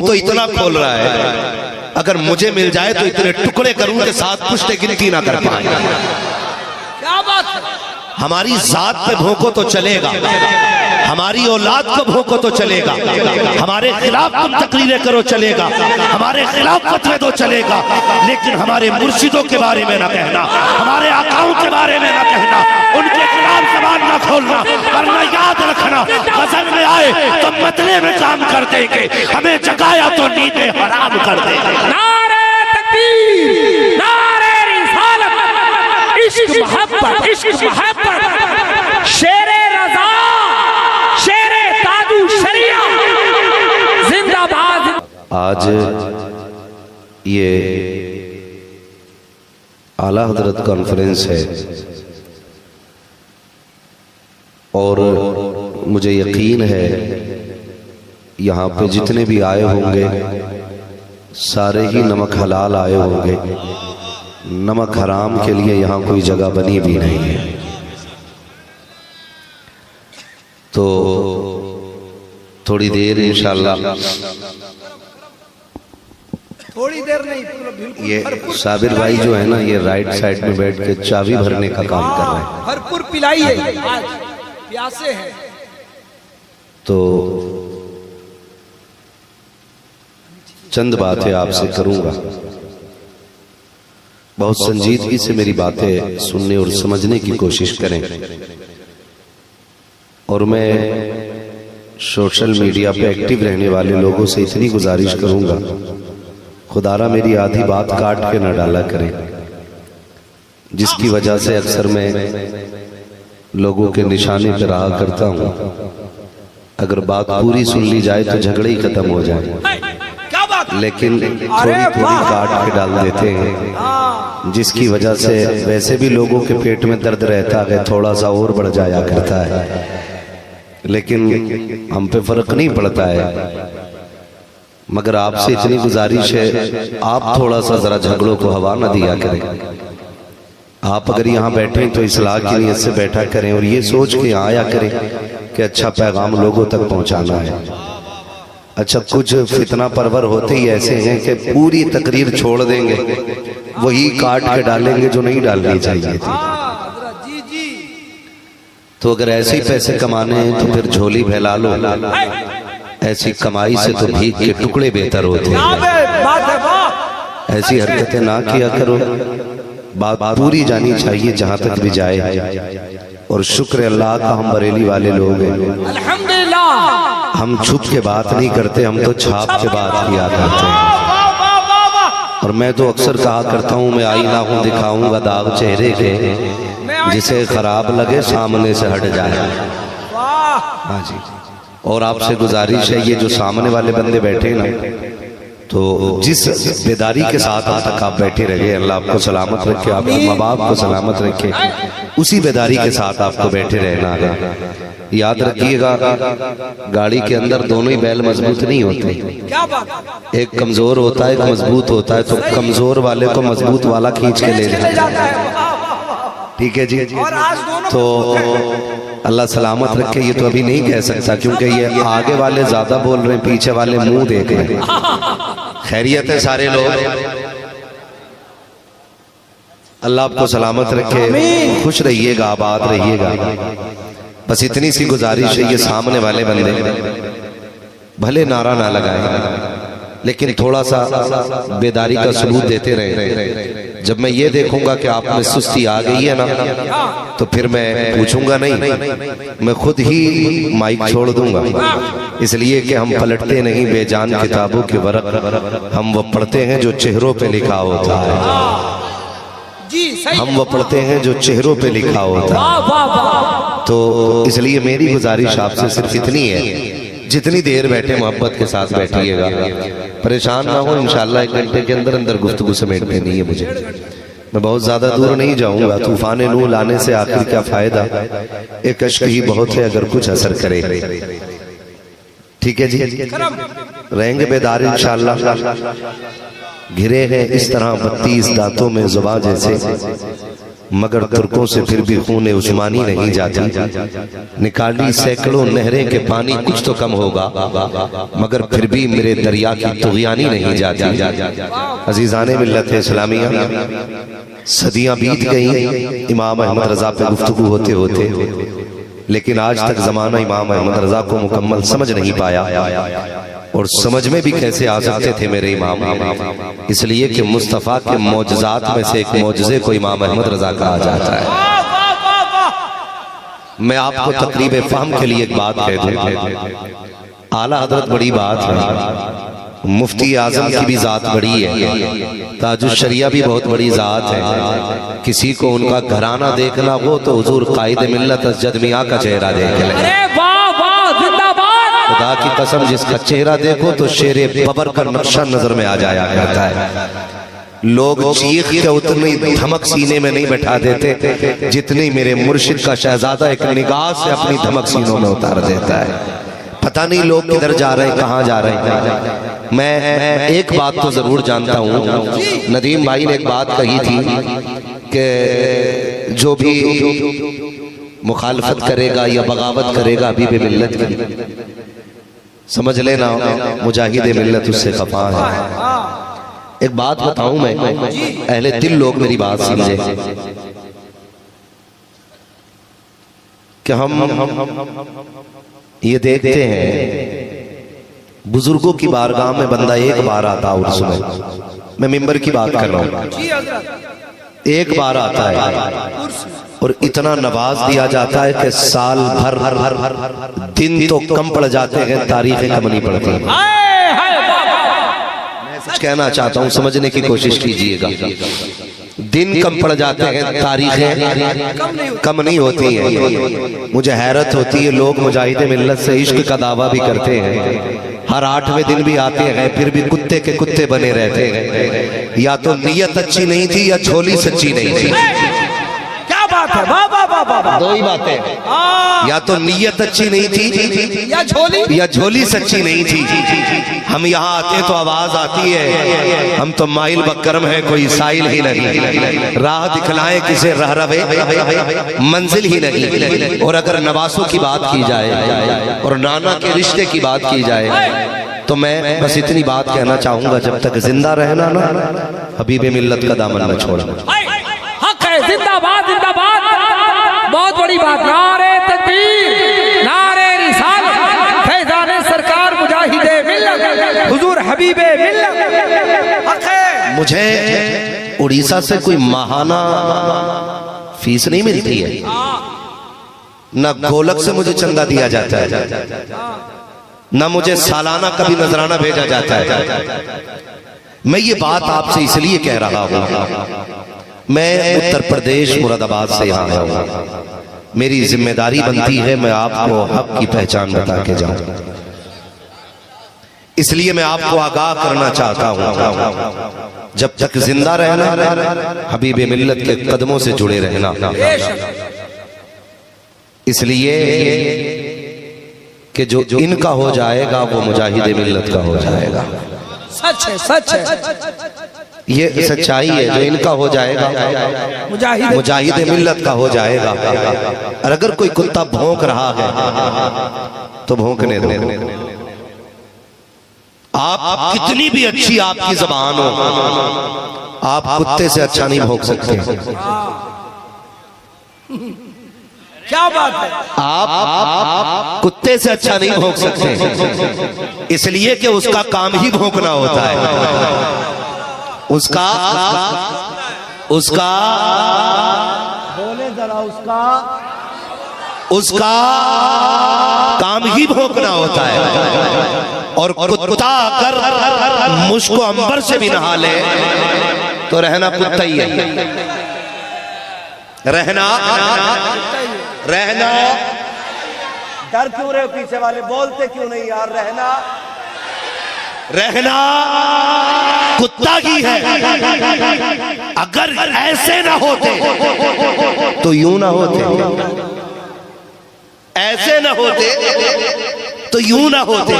तो इतना खोल रहा है, अगर मुझे मिल जाए तो इतने टुकड़े करूं कि 7 पुश्ते गिनती ना कर पाए। क्या बात है? हमारी जात पे भोंको तो चलेगा, हमारी औलाद को भोंको तो चलेगा, हमारे खिलाफ तुम तकरीरें करो चलेगा, हमारे खिलाफ फतवे दो चलेगा, लेकिन हमारे मुर्शिदों के बारे में ना कहना, हमारे आकाओं के बारे में ना कहना, उनके खिलाफ जबान ना खोलना। वरना याद रखना, गजल में आए तो मतले में काम कर देंगे, हमें जगाया तो नींदें हराम कर देंगे। नारे तकबीर, नारे रिसालत, इश्क मोहब्बत, शेरे रज़ा, शेरे ताजू शरिया जिंदाबाद। आज ये आला हजरत कॉन्फ्रेंस है और मुझे यकीन है यहाँ पे जितने भी आए होंगे सारे ही नमक हलाल आए होंगे, नमक हराम के लिए यहाँ कोई जगह बनी भी नहीं है। तो थोड़ी देर इंशाल्लाह, थोड़ी देर नहीं, बिल्कुल ये साबिर भाई जो है ना, ये राइट साइड में बैठ के चाबी भरने का काम कर रहे हैं। भरपूर पिलाइए, आज प्यासे हैं। तो चंद बातें आपसे करूंगा, बहुत संजीदगी से मेरी बातें सुनने और समझने की कोशिश करें। और मैं सोशल मीडिया पे एक्टिव रहने वाले लोगों से इतनी गुजारिश करूंगा, खुदारा मेरी आधी बात काट के न डाला करें, जिसकी वजह से अक्सर मैं लोगों के निशाने पर रहा करता हूं। अगर बात पूरी सुन ली जाए तो झगड़े ही खत्म हो जाए, लेकिन थोड़ी थोड़ी काट के डाल देते हैं, जिसकी वजह से वैसे भी लोगों के पेट में दर्द रहता है, थोड़ा सा और बढ़ जाया करता है, लेकिन हम पे फर्क नहीं पड़ता है। मगर आपसे इतनी गुजारिश है, आप थोड़ा सा जरा झगड़ों को हवा न दिया करें। आप अगर यहाँ बैठे तो इस्लाह की नीयत से बैठा करें और ये सोच के आया करें कि अच्छा पैगाम लोगों तक पहुँचाना है। अच्छा, कुछ फितना परवर होते ही ऐसे हैं कि पूरी तकरीर छोड़ देंगे, वही काट के डालेंगे जो नहीं डालनी चाहिए थी। तो अगर ऐसे ही पैसे कमाने हैं तो फिर झोली फैला लो, ऐसी कमाई से तो भीख के टुकड़े बेहतर होते हैं। ऐसी हरकतें ना किया करो, बात पूरी जानी चाहिए जहां तक भी जाए। और शुक्र अल्लाह का हम बरेली वाले लोग हैं, अल्हम्दुलिल्लाह। हम छुप के बात नहीं करते, हम तो छाप के बात किया करते हैं। और मैं तो अक्सर कहा करता हूँ, मैं आईना हूँ, दिखाऊंगा दाग चेहरे के, जिसे खराब लगे सामने से हट जाए। हाँ जी। और आपसे गुजारिश है, ये जो सामने वाले बंदे बैठे ना, तो जिस बेदारी के साथ आज तक आप बैठे रहे, अल्लाह आपको सलामत रखे, आपके माँ बाप को सलामत रखे, उसी बेदारी के साथ आपको बैठे रहना है। याद रखिएगा, गाड़ी के अंदर दोनों ही बैल मजबूत नहीं होते, एक कमजोर होता है, एक मजबूत होता है। तो कमजोर वाले को मजबूत वाला खींच के ले जाता है। ठीक है जी। तो अल्लाह सलामत रखे। ये तो अभी नहीं कह सकता, क्योंकि ये आगे वाले ज्यादा बोल रहे हैं, पीछे वाले मुंह देख रहे हैं। खैरियत है सारे लोग, अल्लाह आपको सलामत रखे, खुश रहिएगा, आबाद रहिएगा। बस इतनी सी गुजारिश है, ये सामने वाले बंदे भले नारा ना लगाए, लेकिन थोड़ा सा बेदारी का सबूत देते रहे। जब मैं ये देखूंगा कि आप में सुस्ती आ गई है ना, तो फिर मैं पूछूंगा नहीं, मैं खुद ही माइक छोड़ दूंगा। इसलिए कि हम पलटते नहीं बेजान किताबों के वर्क, हम वो पढ़ते हैं जो चेहरों पे लिखा होता है। हम वो पढ़ते हैं जो चेहरों पे लिखा होता है। तो इसलिए मेरी गुजारिश आपसे सिर्फ इतनी है, जितनी देर बैठे मोहब्बत के साथ बैठिएगा, परेशान ना हो। इंशाल्लाह 1 घंटे के अंदर अंदर गुफ्तगू समेट देनी है मुझे। मैं बहुत ज्यादा दूर नहीं जाऊंगा। तूफान नूह लाने से आखिर क्या फायदा, एक अश्क ही बहुत है अगर कुछ असर करे। ठीक है जी, रहेंगे बेदार इंशाल्लाह। घिरे हैं इस तरह 32 दांतों में जुबान जैसे, मगर तुर्कों से फिर भी खून उस्मानी नहीं जाती। निकाली सैकड़ों नहरें के पानी कुछ तो कम होगा, मगर फिर भी मेरे दरिया की तुग़यानी नहीं जाती। अजीज़ाने मिल्लत इस्लामिया, सदियां बीत गई इमाम अहमद रजा पे गुफ्तगू होते होते, लेकिन आज तक जमाना इमाम अहमद रजा को मुकम्मल समझ नहीं पाया। और समझ में भी कैसे आ सकते थे मेरे इमाम, इसलिए कि मुस्तफ़ा के मौजज़ात में से एक मौजज़े को इमाम अहमद रजा कहा जाता है। मैं आपको तकरीब फ़हम के लिए एक बात कह दूं, आला हजरत बड़ी बात है, मुफ्ती आजम की भी ज़ात बड़ी है, ताजुश शरिया भी बहुत बड़ी ज़ात है। किसी को उनका घराना देखना हो तो हुजूर कायद मिल्लत असजद मियां का चेहरा देख ले। खुदा की कसम, जिसका चेहरा देखो तो शेरे बबर का नक्शा नजर में आ जाया करता है। लोग चीख के उतनी धमक सीने में नहीं बैठा देते जितनी मेरे मुर्शिद का शहजादा एक निगाह से अपनी धमक सीनों में उतार देता है। पता नहीं लोग किधर जा रहे हैं, कहाँ जा रहे हैं। मैं एक बात तो जरूर जानता हूँ, नदीम भाई ने एक बात कही थी कि जो भी मुखालफत करेगा या बगावत करेगा हबीब मिल्लत की, समझ लेना मुजाहिद मिल्लत उससे खफा है। एक बात बताऊं मैं, अहले दिल लोग मेरी बात समझे कि हम ये देखते हैं बुजुर्गों की बारगाह में बंदा एक बार आता और सुने, मैं मिंबर की बात कर रहा हूं, एक बार आता है और इतना नवाज दिया जाता है कि साल भर दिन तो कम पड़ जाते हैं, तारीखें कम नहीं पड़ती। मैं कुछ कहना चाहता हूं, समझने की कोशिश कीजिएगा। दिन कम पड़ जाते हैं, तारीखें कम नहीं होती हैं। मुझे हैरत होती है, लोग मुजाहिद मिल्लत से इश्क का दावा भी करते हैं, हर 8वें दिन भी आते हैं, फिर भी कुत्ते के कुत्ते बने रहते हैं। या तो नीयत अच्छी नहीं थी या झोली सच्ची नहीं थी। बात है, वाह वाह वाह वाह, दो ही बातें, या तो नीयत अच्छी नहीं थी या झोली सच्ची नहीं थी। हम यहाँ आते तो आवाज आती है, हम तो माइल बकरम है, कोई साइल ही नहीं, राह दिखलाएं किसे रह रवे मंजिल ही नहीं। और अगर नवासों की बात की जाए और नाना के रिश्ते की बात की जाए तो मैं बस इतनी बात कहना चाहूंगा, जब तक जिंदा रहना ना हबीब मिल्लत का दामन न छोड़ना। जिंदाबाद जिंदाबाद, बहुत बड़ी बात। नारे तकबीर, नारे रिसालत, फैज़ाने सरकार मुजाहिदे मिल्लत हुजूर हबीबे मिल्लत। मुझे उड़ीसा से कोई माहाना फीस नहीं मिलती है, न गोलक से मुझे चंदा दिया जाता है, न मुझे सालाना कभी नजराना भेजा जाता है। मैं ये बात आपसे इसलिए कह रहा हूं, मैं उत्तर प्रदेश मुरादाबाद से यहाँ आया हूँ, मेरी जिम्मेदारी बनती है मैं आपको हक की पहचान बता के जाऊं, इसलिए मैं आपको आगाह करना चाहता हूँ, जब तक जिंदा रहना हबीब मिल्लत के कदमों से जुड़े रहना। इसलिए कि जो इनका हो जाएगा वो मुजाहिद मिल्लत का हो जाएगा। सच है, सच है, ये सच्चाई है। जो इनका हो जाएगा मुजाहिद मिल्लत का हो जाएगा। और अगर कोई कुत्ता भौंक रहा है तो भौंकने दो। आप कितनी भी अच्छी आपकी जबान हो, आप कुत्ते से अच्छा नहीं भौंक सकते। क्या बात है, आप कुत्ते से अच्छा नहीं भौंक सकते, इसलिए कि उसका काम ही भौंकना होता है। उसका बोले जरा, उसका काम ही भौंकना होता है। और कुत्ता अगर मुझको अंबर से भी नहा ले तो रहना कुत्ता ही है, रहना। डर क्यों रहे हो पीछे वाले, बोलते क्यों नहीं यार? रहना कुत्ता ही है। अगर ऐसे ना होते तो यूं ना होते, ऐसे ना होते तो यूं ना होते।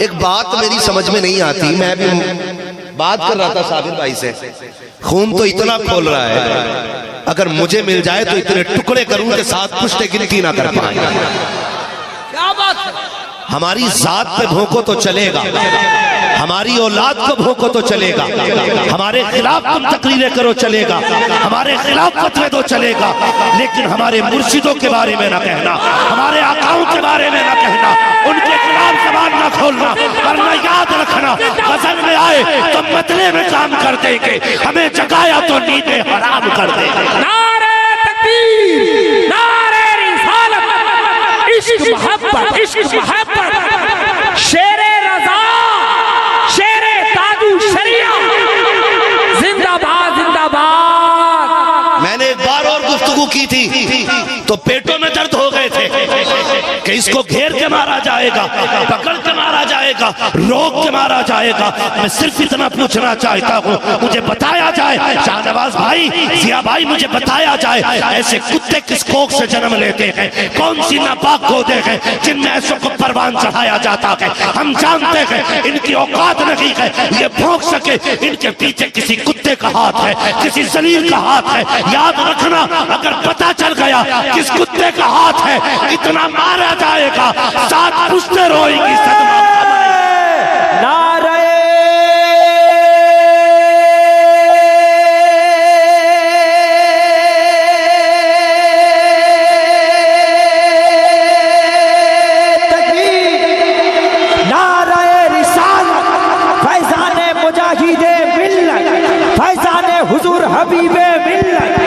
एक बात मेरी समझ में नहीं आती, मैं भी बात कर रहा था साबिर भाई से, खून तो इतना खोल रहा है, अगर मुझे मिल जाए तो इतने टुकड़े करूं कि 7 पुश्ते गिनती ना कर पाए। क्या बात है? हमारी जात पे भोंको तो चलेगा, हमारी औलाद को भोंको तो चलेगा, हमारे खिलाफ तुम तकरीरें करो चलेगा, हमारे खिलाफ फतवे दो चलेगा, लेकिन हमारे मुर्शिदों के बारे में ना कहना, हमारे आकाओं के बारे में ना कहना, उनके खिलाफ जबान ना खोलना। वरना याद रखना, गजल में आए तो मतले में काम कर देंगे, हमें जगाया तो नींदें हराम कर देंगे। नारे तकबीर, नारे रिसालत, इश्क मोहब्बत, इश्क मोहब्बत, शेरे रज़ा, शेरे ताजु शरिया, जिंदाबाद जिंदाबाद। मैंने एक बार और गुफ्तगू की थी तो पेटों में दर्द हो गए थे कि इसको घेर के मारा जाएगा, पकड़ के मारा जाएगा, रोक के मारा जाएगा। मैं सिर्फ इतना पूछना चाहता हूँ, मुझे बताया जाए, शाहनवाज भाई, जिया भाई, मुझे बताया जाए, ऐसे कुत्ते किस कोख से जन्म लेते हैं, कौन सी नापाक गोदे हैं जिनमें ऐसों को परवान चढ़ाया जाता है। हम जानते हैं इनकी औकात नहीं है ये भोंक सके, इनके पीछे किसी कुत्ते का हाथ है, किसी जलील का हाथ है। याद रखना, अगर पता चल गया किस कुत्ते का हाथ है, इतना मारा जाएगा, 7 पुश्ते रोएंगी। सदमा नारे तकबीर, नारे रिसालत, फैज़ाने मुजाहिदे मिल्लत, फैज़ाने हुजूर हबीबे मिल्लत,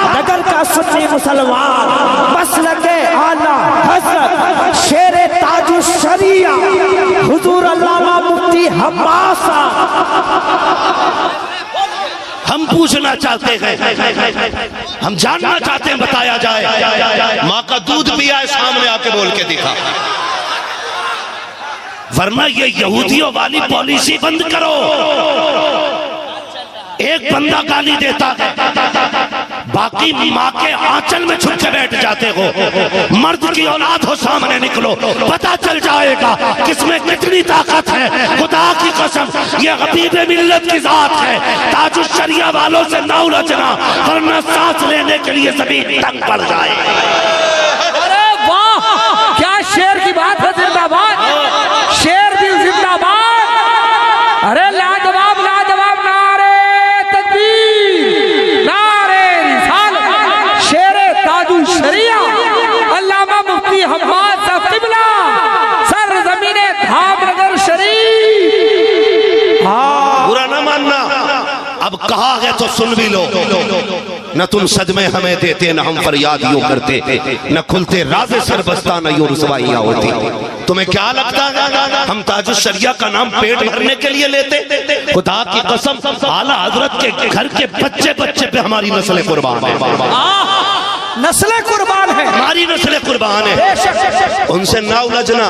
नगर का सच्चे मुसलमान, मसलके आला हज़रत, शेरे ताजु शरिया, हुजूर अल्लामा मुफ्ती हम्मासा। हम पूछना चाहते हैं, हम जानना चाहते हैं, बताया जाए। माँ का दूध पिया है, सामने आके बोल के दिखा। वरना ये यहूदियों वाली पॉलिसी बंद करो। एक बंदा गाली देता है, बाकी माँ के आंचल में छुप के बैठ जाते हो। मर्द की औलाद हो, सामने निकलो, पता चल जाएगा किसमें कितनी ताकत है। खुदा की कसम, ये हबीबे मिल्लत की जात है। ताजु शरिया वालों से ना उलझना, वरना सांस लेने के लिए सभी तंग पड़ जाए। अरे वाह, क्या शेर की बात है। जिंदाबाद, शेर भी जिंदाबाद। अरे लाजवाब लाजवाब, नारे तकबीर, नारे रिसालत, शेरे ताजु शरिया, अल्लामा मुफ्ती हम्मासा क़िबला, सरज़मीने धामनगर शरीफ। बुरा ना मानना, अब कहा है तो सुन भी लो। न तुम सदमे हमें देते, न हम फरियाद यूं करते, न खुलते राज़े सरबस्ता, न यूं रुसवाइयां होती। तुम्हें क्या लगता है हम ताजु शरिया का नाम पेट भरने के लिए लेते? खुदा की कसम, आला हजरत के घर के बच्चे बच्चे पे हमारी नस्लें कुर्बान है। नस्लें कुर्बान है, हमारी नस्लें कुर्बान है। उनसे ना उलझना।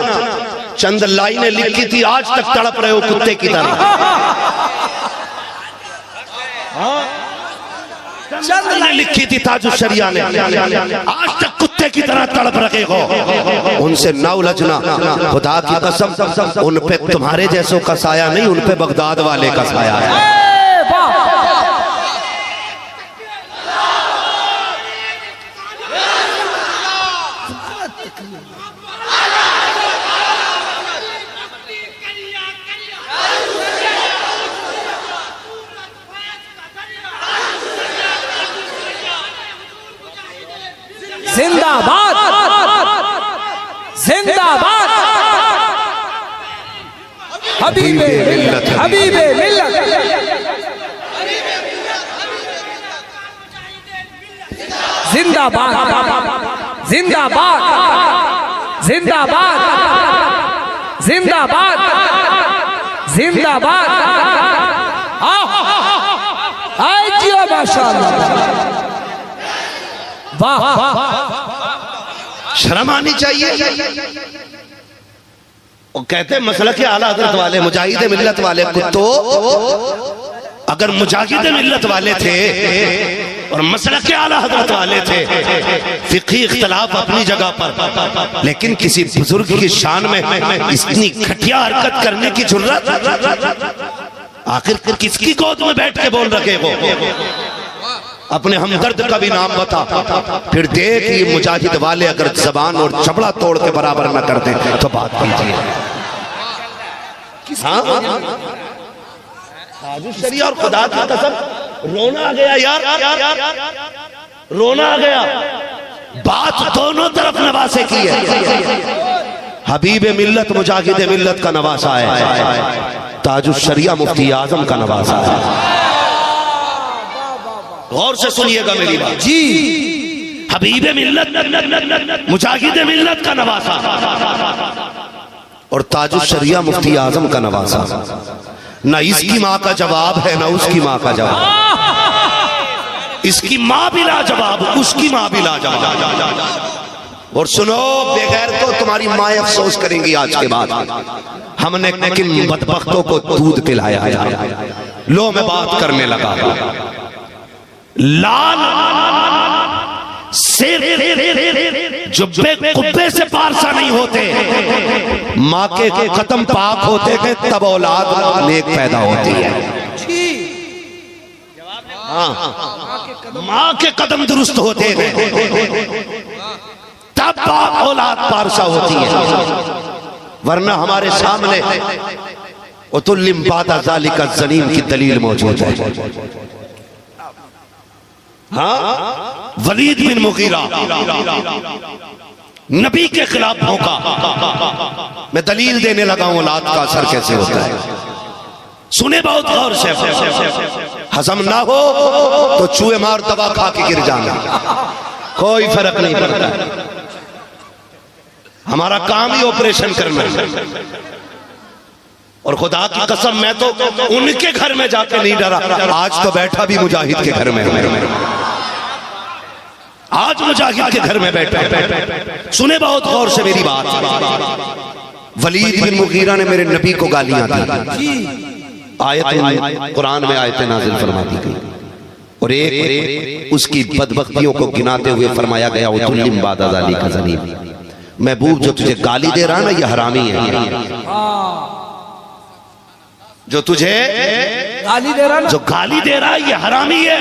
चंद लाइनें लिखी थी, आज तक तड़प रहे हो कुत्ते की तरह। चंद लाइनें लिखी थी ताजु शरिया ने, आज तक कुत्ते की तरह तड़प रखे हो। उनसे ना उलझना। खुदा की कसम, उन पे तुम्हारे जैसों का साया नहीं, उन पे बगदाद वाले का साया है। जिंदाबाद जिंदाबाद, हबीबे मिल्लत, हबीबे मिल्लत। जिंदाबाद जिंदाबाद जिंदाबाद जिंदाबाद जिंदाबाद। आए जियो माशाअल्लाह, वाह वाह। शर्म आनी चाहिए। वो कहते हैं मसला के आला हजरत वाले, मुजाहिद मिल्लत वाले कुत्तो, अगर मुजाहिद मिल्लत वाले थे और मसला के आला हजरत वाले थे, फिक़ही इख्तिलाफ अपनी जगह पर, लेकिन किसी बुजुर्ग की शान में इतनी घटिया हरकत करने की जुर्रत आखिर किसकी गोद में बैठ के बोल रखे हो? अपने हमदर्द का भी नाम बता, फिर देख ये मुजाहिद वाले अगर जबान और चबड़ा तोड़ के बराबर न कर दे तो बात कीजिए। हाँ ताजुश शरिया और खुदा की कसम रोना आ गया यार, रोना आ गया। बात दोनों तरफ नवासे की है। हबीब मिल्लत मुजाहिद मिल्लत का नवासा है, ताजुश शरिया मुफ्ती आजम का नवासा है। गौर से सुनिएगा मेरी बात जी। हबीब मिल्लत मुजाहिद मिल्लत का नवासा और ताजुश शरिया मुफ्ती आजम का नवासा। ना इसकी माँ का जवाब है ना उसकी माँ का जवाब। इसकी माँ भी लाजवाब, उसकी माँ भी लाजवाब। और सुनो बेगैर तो तुम्हारी माँ अफसोस करेंगी आज के बाद, हमने किन बदबख्तों को दूध पिलाया है। लो मैं बात करने लगा। लाल शेर जुब्बे कुब्बे से पारसा नहीं होते, माँ के कदम पाक होते हैं तब औलाद नेक पैदा होती है। हाँ माँ के कदम दुरुस्त होते हैं तब औलाद पारसा होती है। वरना हमारे सामने उतुल्लिम बादा ज़ालिका ज़नीम की दलील मौजूद है। हाँ वलीद बिन मुगीरा नबी के खिलाफ भौंका। मैं दलील देने लगा हूं औलाद का असर कैसे होता है। सुने बहुत गौर से। हजम ना हो तो चूहे मार दवा खा के गिर जाना, कोई फर्क नहीं पड़ता। हमारा काम ही ऑपरेशन करना है। और खुदा की कसम मैं तो उनके घर में जाके नहीं डरा, आज तो बैठा भी मुजाहिद के घर में। आज मुजाहिद के घर में बैठा। सुने बहुत गौर से मेरी बात। वलीद बिन मुगीरा ने मेरे नबी को गालियां दी, आयत कुरान में आयतें नाजिल फरमा दी गई और एक उसकी बदबख्तियों को गिनाते हुए फरमाया गया उतुल्लिम बादा ज़ालिका ज़नीम। महबूब जो तुझे गाली दे रहा ना ये हरामी है। जो तुझे गाली दे रहा, जो गाली दे रहा है ये हरामी है।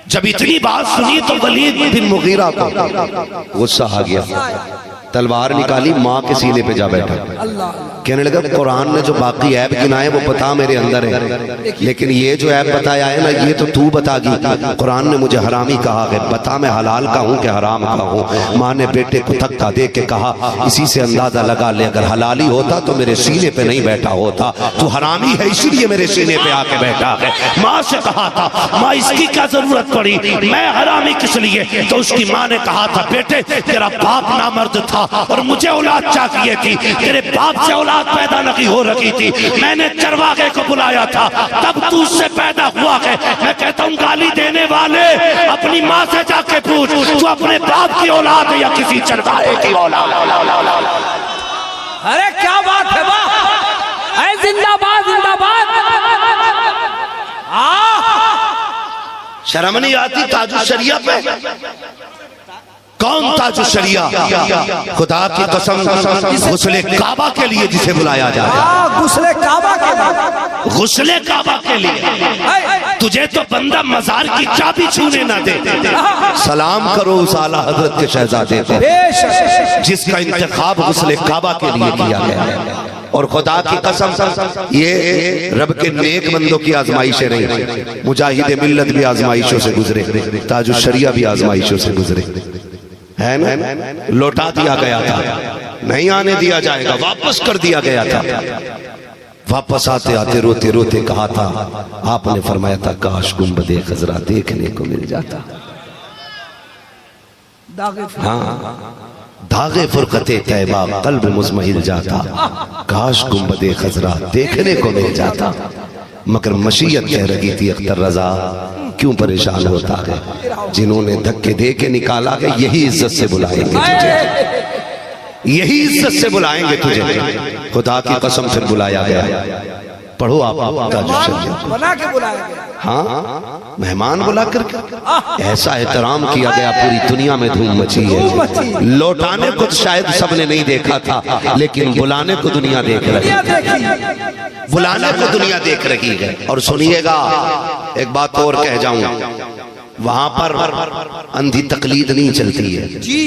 जब इतनी बात सुनी तो वलीद बिन मुगीरा को गुस्सा आ गया, तलवार निकाली, माँ के सीने पे जा बैठा। कहने लगा कुरान ने जो बाकी ऐब गिनाए वो पता मेरे अंदर है, लेकिन ये जो ऐब बताया है ना ये तो तू बतागी। कुरान ने मुझे हरामी कहा है, बता मैं हलाल का हूँ कि हराम का हूँ। माँ ने बेटे को धक्का दे के कहा इसी से अंदाजा लगा ले, अगर हलाली होता तो मेरे सीने पे नहीं बैठा होता, तू हरामी है इसीलिए मेरे सीने पे आके बैठा है। माँ से कहा था माँ इसकी क्या जरूरत पड़ी, मैं हरामी किस लिए? तो उसकी माँ ने कहा था बेटे तेरा बाप नामर्द था और मुझे औलाद चाहिए थी, तेरे बाप से औलाद पैदा नहीं हो रही थी, मैंने चरवाहे को बुलाया था तब तू उससे पैदा हुआ है। मैं कहता हूँ गाली देने वाले अपनी माँ से जाके पूछ तू अपने बाप की औलाद है या किसी चरवाहे की औलाद। अरे क्या बात है वाह, जिंदाबाद जिंदाबाद। शर्म नहीं आती ताजुश शरिया पे? कौन ताजुश शरिया? खुदा की कसम गुस्ले काबा के लिए जिसे बुलाया जाता है, गुस्ले काबा के लिए, गुस्ले काबा के लिए। तुझे तो बंदा मजार की चाबी छूने ना दे। सलाम करो उस आला हजरत के शहजादे को जिसका इंतखाब गुस्ले काबा के लिए किया गया है। और खुदा की कसम ये रब के नेक बंदों की आजमाइशें रही। मुजाहिद मिल्लत भी आजमाइशों से गुजरे, ताजुश शरिया भी आजमाइशों से गुजरे, है ना? लौटा दिया गया था, नहीं आने दिया जाएगा, वापस कर दिया गया था। वापस आते आते रोते रोते कहा था, आपने फरमाया था काश गुंबदे खजरा देखने को मिल जाता। हाँ धागे फुरकते तैबा कल्ब मुज़महिल जाता, काश गुंबदे खजरा देखने को मिल जाता। मगर मशीयत कह रही थी अख्तर रजा क्यों परेशान होता है, जिन्होंने धक्के दे के निकाला है यही इज्जत से बुलाएंगे तुझे, यही इज्जत से बुलाएंगे तुझे। खुदा की कसम से बुलाया गया। पढ़ो आप ताजुश शरिया। बना के बुलाया गया। हाँ, मेहमान बुला कर ऐसा एहतराम किया गया, पूरी दुनिया में धूम मची है। लौटाने को शायद सबने नहीं देखा था, लेकिन बुलाने को दुनिया देख रही है, बुलाने को दुनिया देख रही है। और सुनिएगा, एक बात और कह जाऊं, वहां पर अंधी तकलीद नहीं चलती है जी।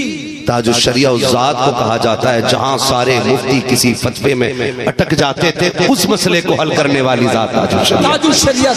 ताजुश शरिया उस जात को कहा जाता है जहां सारे मुफ्ती किसी फतवे में अटक जाते थे, उस मसले को हल करने वाली जात ताजुश शरिया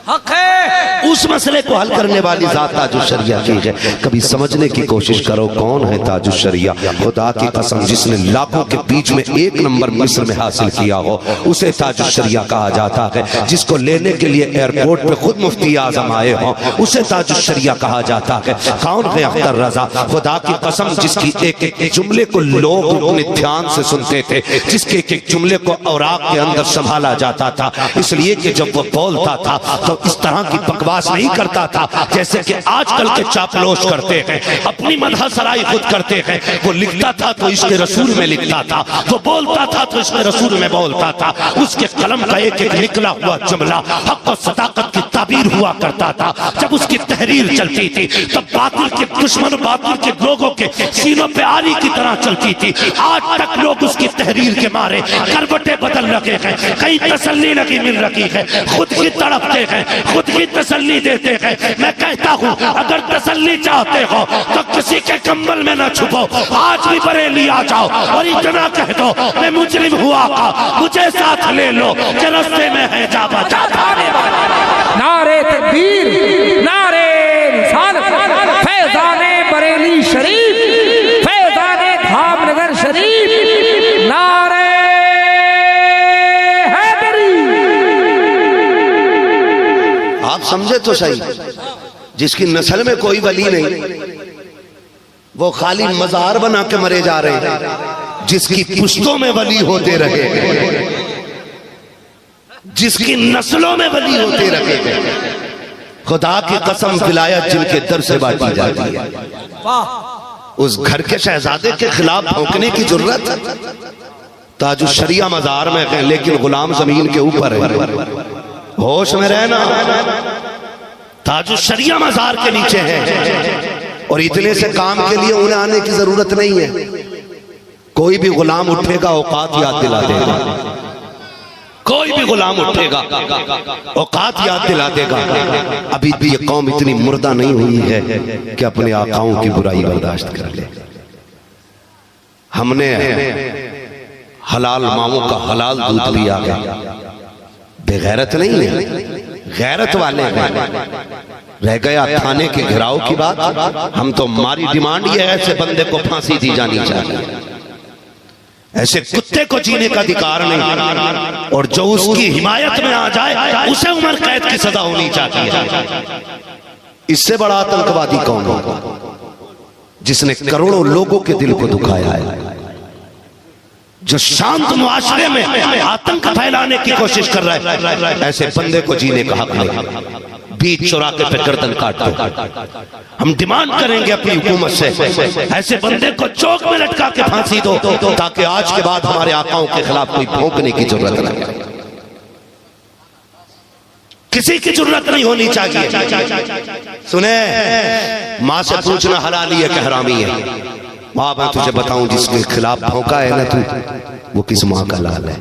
हक है, उस मसले को हल करने वाली जात ताजुश शरिया की है। कभी समझने की कोशिश करो कौन है ताजुश शरिया। खुदा की कसम, जिसने लाखों के बीच में एक नंबर मिस्र में हासिल किया हो, उसे ताजुश शरिया कहा जाता है। जिसको लेने के लिए एयरपोर्ट पे खुद मुफ्ती आजम आए हो, उसे ताजुश शरिया कहा जाता है। कौन है अख्तर रजा? खुदा की कसम, जिसकी एक एक जुमले को लोग अपने ध्यान से सुनते थे, जिसके एक एक जुमले को औराक के अंदर संभाला जाता था, इसलिए कि जब वो बोलता था तो इस तरह की बकवास नहीं करता था जैसे कि आजकल के चापलोश करते हैं, अपनी मदह सराई खुद करते हैं। वो लिखता था तो इसके रसूल में लिखता था, वो बोलता था तो इसके रसूल में बोलता था। उसके कलम का एक एक निकला हुआ जुमला हक और सदाकत की ताबीर हुआ करता था। जब उसकी तहरीर चलती थी तब बातिल के दुश्मन, बातिल के लोगों के सीनों पे आरी की तरह चलती थी। आज तक लोग उसकी तहरीर के मारे करवटें बदल रखे हैं, कहीं तसल्ली नहीं मिल रही है, खुद ही तड़पते हैं, खुद ही तसल्ली देते हैं। मैं कहता हूँ, अगर तसल्ली चाहते हो तो किसी के कंबल में न छुपो, आज भी बरेली आ जाओ और इतना कह दो मैं मुजरिम हुआ का, मुझे साथ ले लो कि रास्ते में है जा बचा। नारे तकबीर, नारे रिसालत, फैज़ाने बरेली शरीफ, फैज़ाने धामनगर शरीफ, नारे आप समझे तो सही। जिसकी नस्ल में कोई वली नहीं, वो खाली मजार बना के मरे जा रहे हैं। जिसकी पुश्तों में वली होते रहे, जिसकी नस्लों में वली होते रहे, खुदा की कसम विलायत जिनके दर से बांटी जाती है, उस घर के शहजादे के खिलाफ भौंकने की जरूरत? ताजुश शरिया मजार में है, लेकिन गुलाम जमीन के ऊपर है। होश में रहना, ताजुश शरिया मजार के नीचे है और इतने से काम के लिए उन्हें आने की जरूरत नहीं है। कोई भी गुलाम उठेगा औकात याद दिला देगा, कोई भी गुलाम उठेगा औकात याद दिला देगा। अभी भी ये कौम इतनी मुर्दा नहीं हुई है कि अपने आकाओं की बुराई बर्दाश्त कर ले। हमने हलाल माओं का हलाल दूध पिया गया, बेगैरत नहीं है, गैरत वाले रह गया थाने के घेराव की बात। हम तो हमारी डिमांड ये है, ऐसे बंदे को फांसी दी जानी चाहिए, ऐसे कुत्ते को जीने का अधिकार नहीं, और जो उसकी हिमायत में आ जाए उसे उम्र कैद की सजा होनी चाहिए। इससे बड़ा आतंकवादी कौन होगा जिसने करोड़ों लोगों के दिल को दुखाया है, जो शांत मुआशरे में आतंक फैलाने की कोशिश कर रहा है। ऐसे बंदे को जीने का हक नहीं। बीच चौराहे पे गर्दन काट दो। हम डिमांड करेंगे अपनी हुकूमत से, ऐसे बंदे को चौक में लटका के फांसी दो, ताकि आज के बाद हमारे आकाओं के खिलाफ कोई भौंकने की जरूरत नहीं, किसी की जरूरत नहीं होनी चाहिए। सुने, माँ से पूछना हलाली है कि हरामी है। माँ, मैं तुझे बताऊं, जिसके खिलाफ भौंका है ना तू, वो किस माँ का लाल है?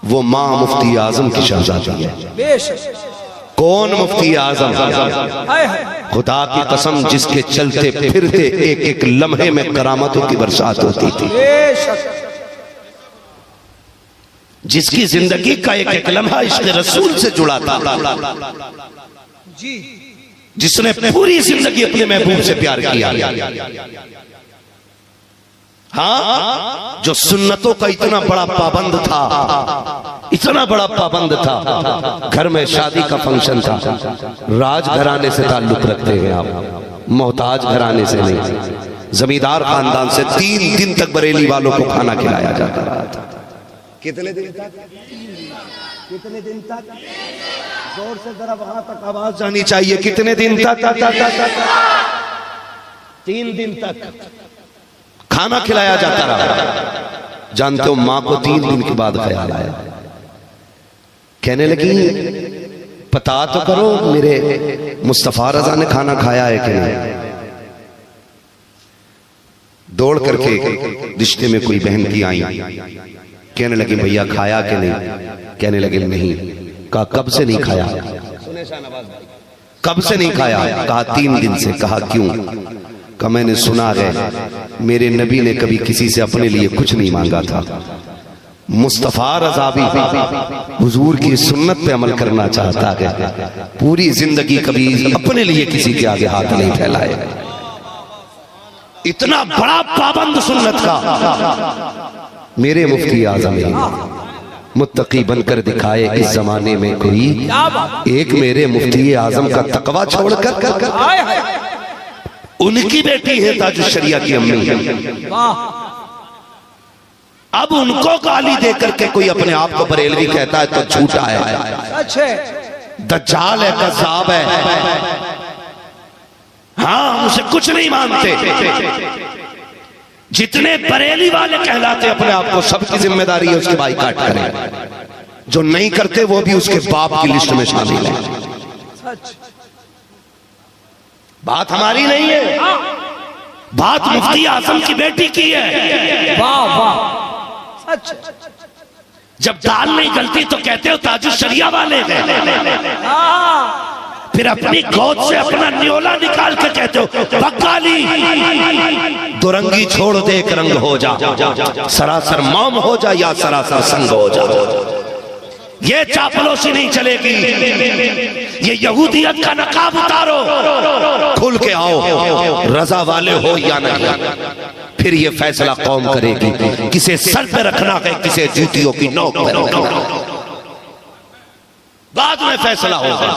वो माँ मुफ्ती आजम की शहजादी है। कौन मुफ्ती आजम? खुदा की कसम, जिसके चलते फिरते एक एक लम्हे में करामतों की बरसात होती थी, जिसकी जिंदगी का एक एक लम्हा इश्क़ रसूल से जुड़ा था, जिसने पूरी जिंदगी अपने महबूब से प्यार किया। हाँ, जो सुन्नतों का इतना बड़ा पाबंद था, इतना बड़ा पाबंद था। घर में शादी का फंक्शन था, राज घराने से ताल्लुक रखते हैं आप, मोहताज घराने से नहीं, जमींदार खानदान से 3 दिन तक बरेली वालों को खाना खिलाया जाता था। कितने दिन तक? कितने दिन तक? जोर से जरा वहां तक आवाज जानी चाहिए। कितने दिन तक? 3 दिन तक खाना खिलाया जाता रहा। जानते हो मां को 3 दिन के बाद ख्याल आया, कहने लगी पता तो करो मेरे मुस्तफा रजा ने खाना खाया है कि नहीं। दौड़ करके रिश्ते में कोई बहन की आई, कहने लगी भैया खाया कि नहीं, कहने लगे नहीं। कहा कब से नहीं खाया, कब से नहीं खाया, कहा 3 दिन से। कहा क्यों, कहा मैंने सुना है मेरे नबी ने कभी किसी से अपने लिए कुछ नहीं मांगा था, मुस्तफा रज़ा भी हुजूर की सुन्नत पे अमल करना चाहता है, पूरी जिंदगी कभी अपने लिए किसी के आगे हाथ नहीं फैलाए। इतना बड़ा पाबंद सुन्नत का मेरे मुफ्ती आजम मुत्तकी बनकर दिखाए इस जमाने में कोई एक, मेरे मुफ्ती आजम का तकवा छोड़कर उनकी बेटी है ताजुश शरिया की अम्मी, अब उनको गाली देकर के कोई अपने आप को बरेलवी कहता है तो झूठा है, दज्जाल है, कज़्ज़ाब है। हाँ, उसे कुछ नहीं मानते। जितने बरेली वाले कहलाते अपने आप को, सबकी जिम्मेदारी है उसके बाइकाट करें, जो नहीं करते वो भी उसके बाप की लिस्ट में शामिल है। बात हमारी नहीं है, बात मुफ्ती आजम की बेटी की है। वाह वाह, जब दाल नहीं गलती तो कहते हो ताजुश शरिया वाले हैं, फिर अपनी गोद से अपना न्योला निकाल के कहते हो बक्काली, दुरंगी छोड़ दे एक रंग हो जा, सरासर मौम हो जा या सरासर संग हो जा। ये चापलूसी नहीं चलेगी, ये यहूदियत का नकाब उतारो, खुल के आओ, रजा वाले हो या नहीं, फिर ये फैसला कौम करेगी, किसे सर पे रखना है, किसे जूतियों की नोक पे रखना, बाद में फैसला होगा।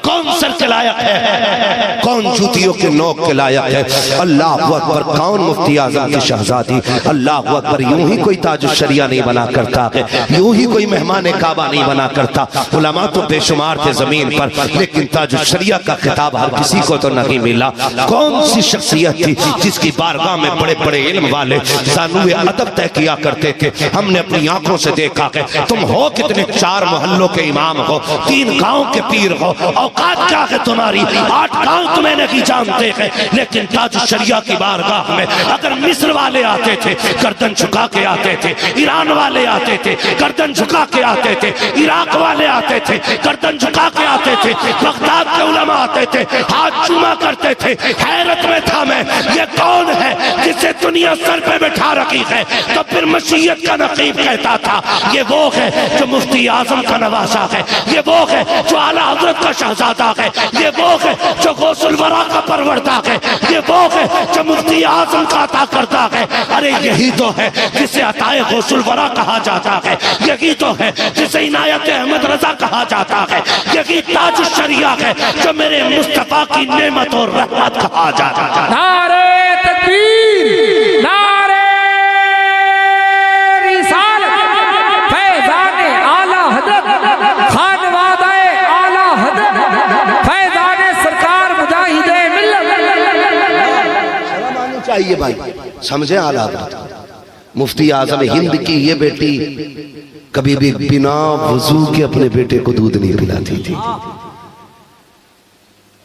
कौन सर के लायक है, कौन जूतियों के नोक के लायक है। अल्लाह अकबर, कौन मुफ्ती आजम की शहजादी, अल्लाह अकबर। यूं ही कोई ताजुश शरिया नहीं बना करता है, यूं ही कोई मेहमान काबा नहीं बना करता। उलमा तो बेशुमार थे जमीन पर, लेकिन ताजुश शरिया का खिताब हर किसी को तो नहीं मिला। कौन सी शख्सियत थी जिसकी बारगाह में बड़े बड़े इल्म वाले ज़ानुए अदब तय किया करते थे। हमने अपनी आंखों से देखा है, तुम हो कितने 4 मोहल्लों के इमाम हो, 3 गांव के पीर हो, औकात क्या है तुम्हारी, 8 गांव तुम्हें नहीं जानते हैं, लेकिन ताजुश शरिया की बारगाह में अगर मिस्र वाले आते थे गर्दन झुका के आते थे, ईरान वाले आते थे गर्दन झुका के आते थे, इराक वाले आते थे गर्दन झुका के आते थे, बगदाद के उलमा आते थे हाथ चूमा करते थे। हैरत में था मैं, ये कौन है जिसे दुनिया सर पे बैठा रखी है। तो फिर मशीयत का नकीब कहता था ये वो है जो मुफ्ती आजम का नवासा है, ये वो है जो आला हजरत का शहजादा है, ये वो है जो गौसुल वरा का परवरदा है, ये वो है जो मुफ्ती आजम का अता करता है। अरे यही तो है जिसे अताए गौसुल वरा कहा जाता है, यही तो है जिसे इनायत अहमद रजा कहा जाता है, यही ताजुश शरिया है जो मेरे मुस्तफा की नेमत और रहमत कहा जाता है। नारे तकबीर, नारे रिसालत, फैज़ाने आला हज़रत, खानवादाए आला हज़रत, फैज़ाने सरकार मुजाहिदे मिल्लत। शर्म आनी चाहिए भाई, समझे आला हज़रत। मुफ्ती आजम हिंद की ये बेटी कभी भी बिना वजू के अपने बेटे को दूध नहीं पिलाती थी।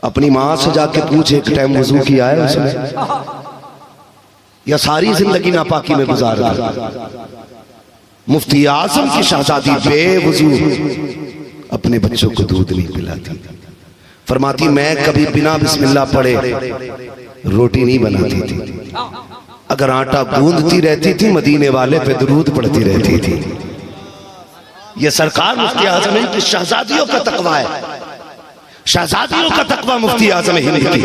अपनी माँ से जाके पूछे एक टाइम वजू किया है उसने, या सारी जिंदगी नापाकी में गुजार दी। मुफ्ती आजम की शहजादी बेवजू अपने बच्चों को दूध नहीं पिलाती। फरमाती मैं कभी बिना बिस्मिल्लाह पढ़े रोटी नहीं बनाती थी, अगर आटा गूंदती रहती थी मदीने वाले पे दुरूद पढ़ती रहती थी। ये सरकार मुफ्ती आजम की शहजादियों का तकवा है, शहजादियों का तकवा मुफ्ती आजम हिंद की,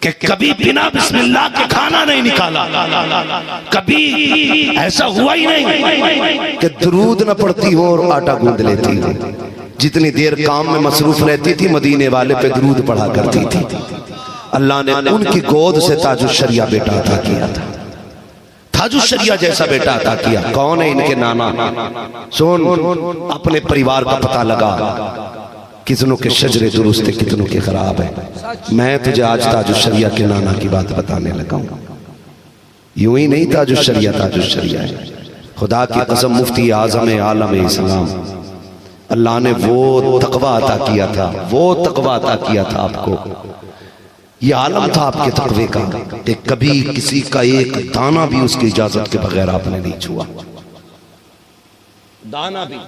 कि कभी बिना बिस्मिल्लाह के खाना नहीं निकाला। कभी ऐसा हुआ ही नहीं कि दुरूद न पढ़ती हो और आटा गूंद लेती हो। जितनी देर काम में मसरूफ रहती थी मदीने वाले पे दुरूद पढ़ा करती थी। अल्लाह ने उनकी गोद से ताजुश शरिया बेटा अता किया था, ताजुश शरिया जैसा बेटा अता किया। कौन है इनके नाना? सुन, अपने परिवार का पता लगा, कितनों के शजरे दुरुस्त है, कितनों के खराब है। मैं तुझे आज ताजुश शरिया के नाना की बात बताने लगा हूं। यूं ही नहीं ताजुश्शरिया ताजुश्शरिया है। खुदा की कसम मुफ्ती आज़म आलम इस्लाम, अल्लाह ने वो तकवा अता किया था, वो तकवा अता किया था आपको। ये आलम था आपके तकवे का कि कभी किसी का एक दाना भी उसकी इजाजत के बगैर आपने नहीं छुआ। दाना भी,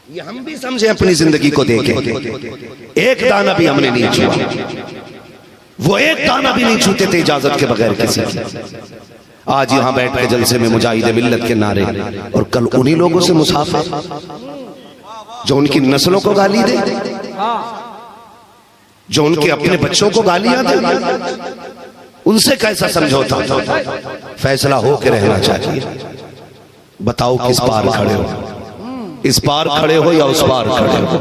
ये हम भी समझे, अपनी जिंदगी को देखें, एक दाना भी हमने नहीं छुआ। वो एक दाना भी नहीं छूते थे इजाजत के बगैर किसी की। आज यहां बैठ के जलसे में मुजाहिद मिल्लत के नारे, और कल उन्हीं लोगों से मुसाफिर जो उनकी नस्लों को गाली दे, जो उनके अपने बच्चों को गालियां दे, उनसे कैसा समझौता? फैसला हो के रहना चाहिए। बताओ किस पार खड़े हो, इस पार खड़े हो या उस पार खड़े हो?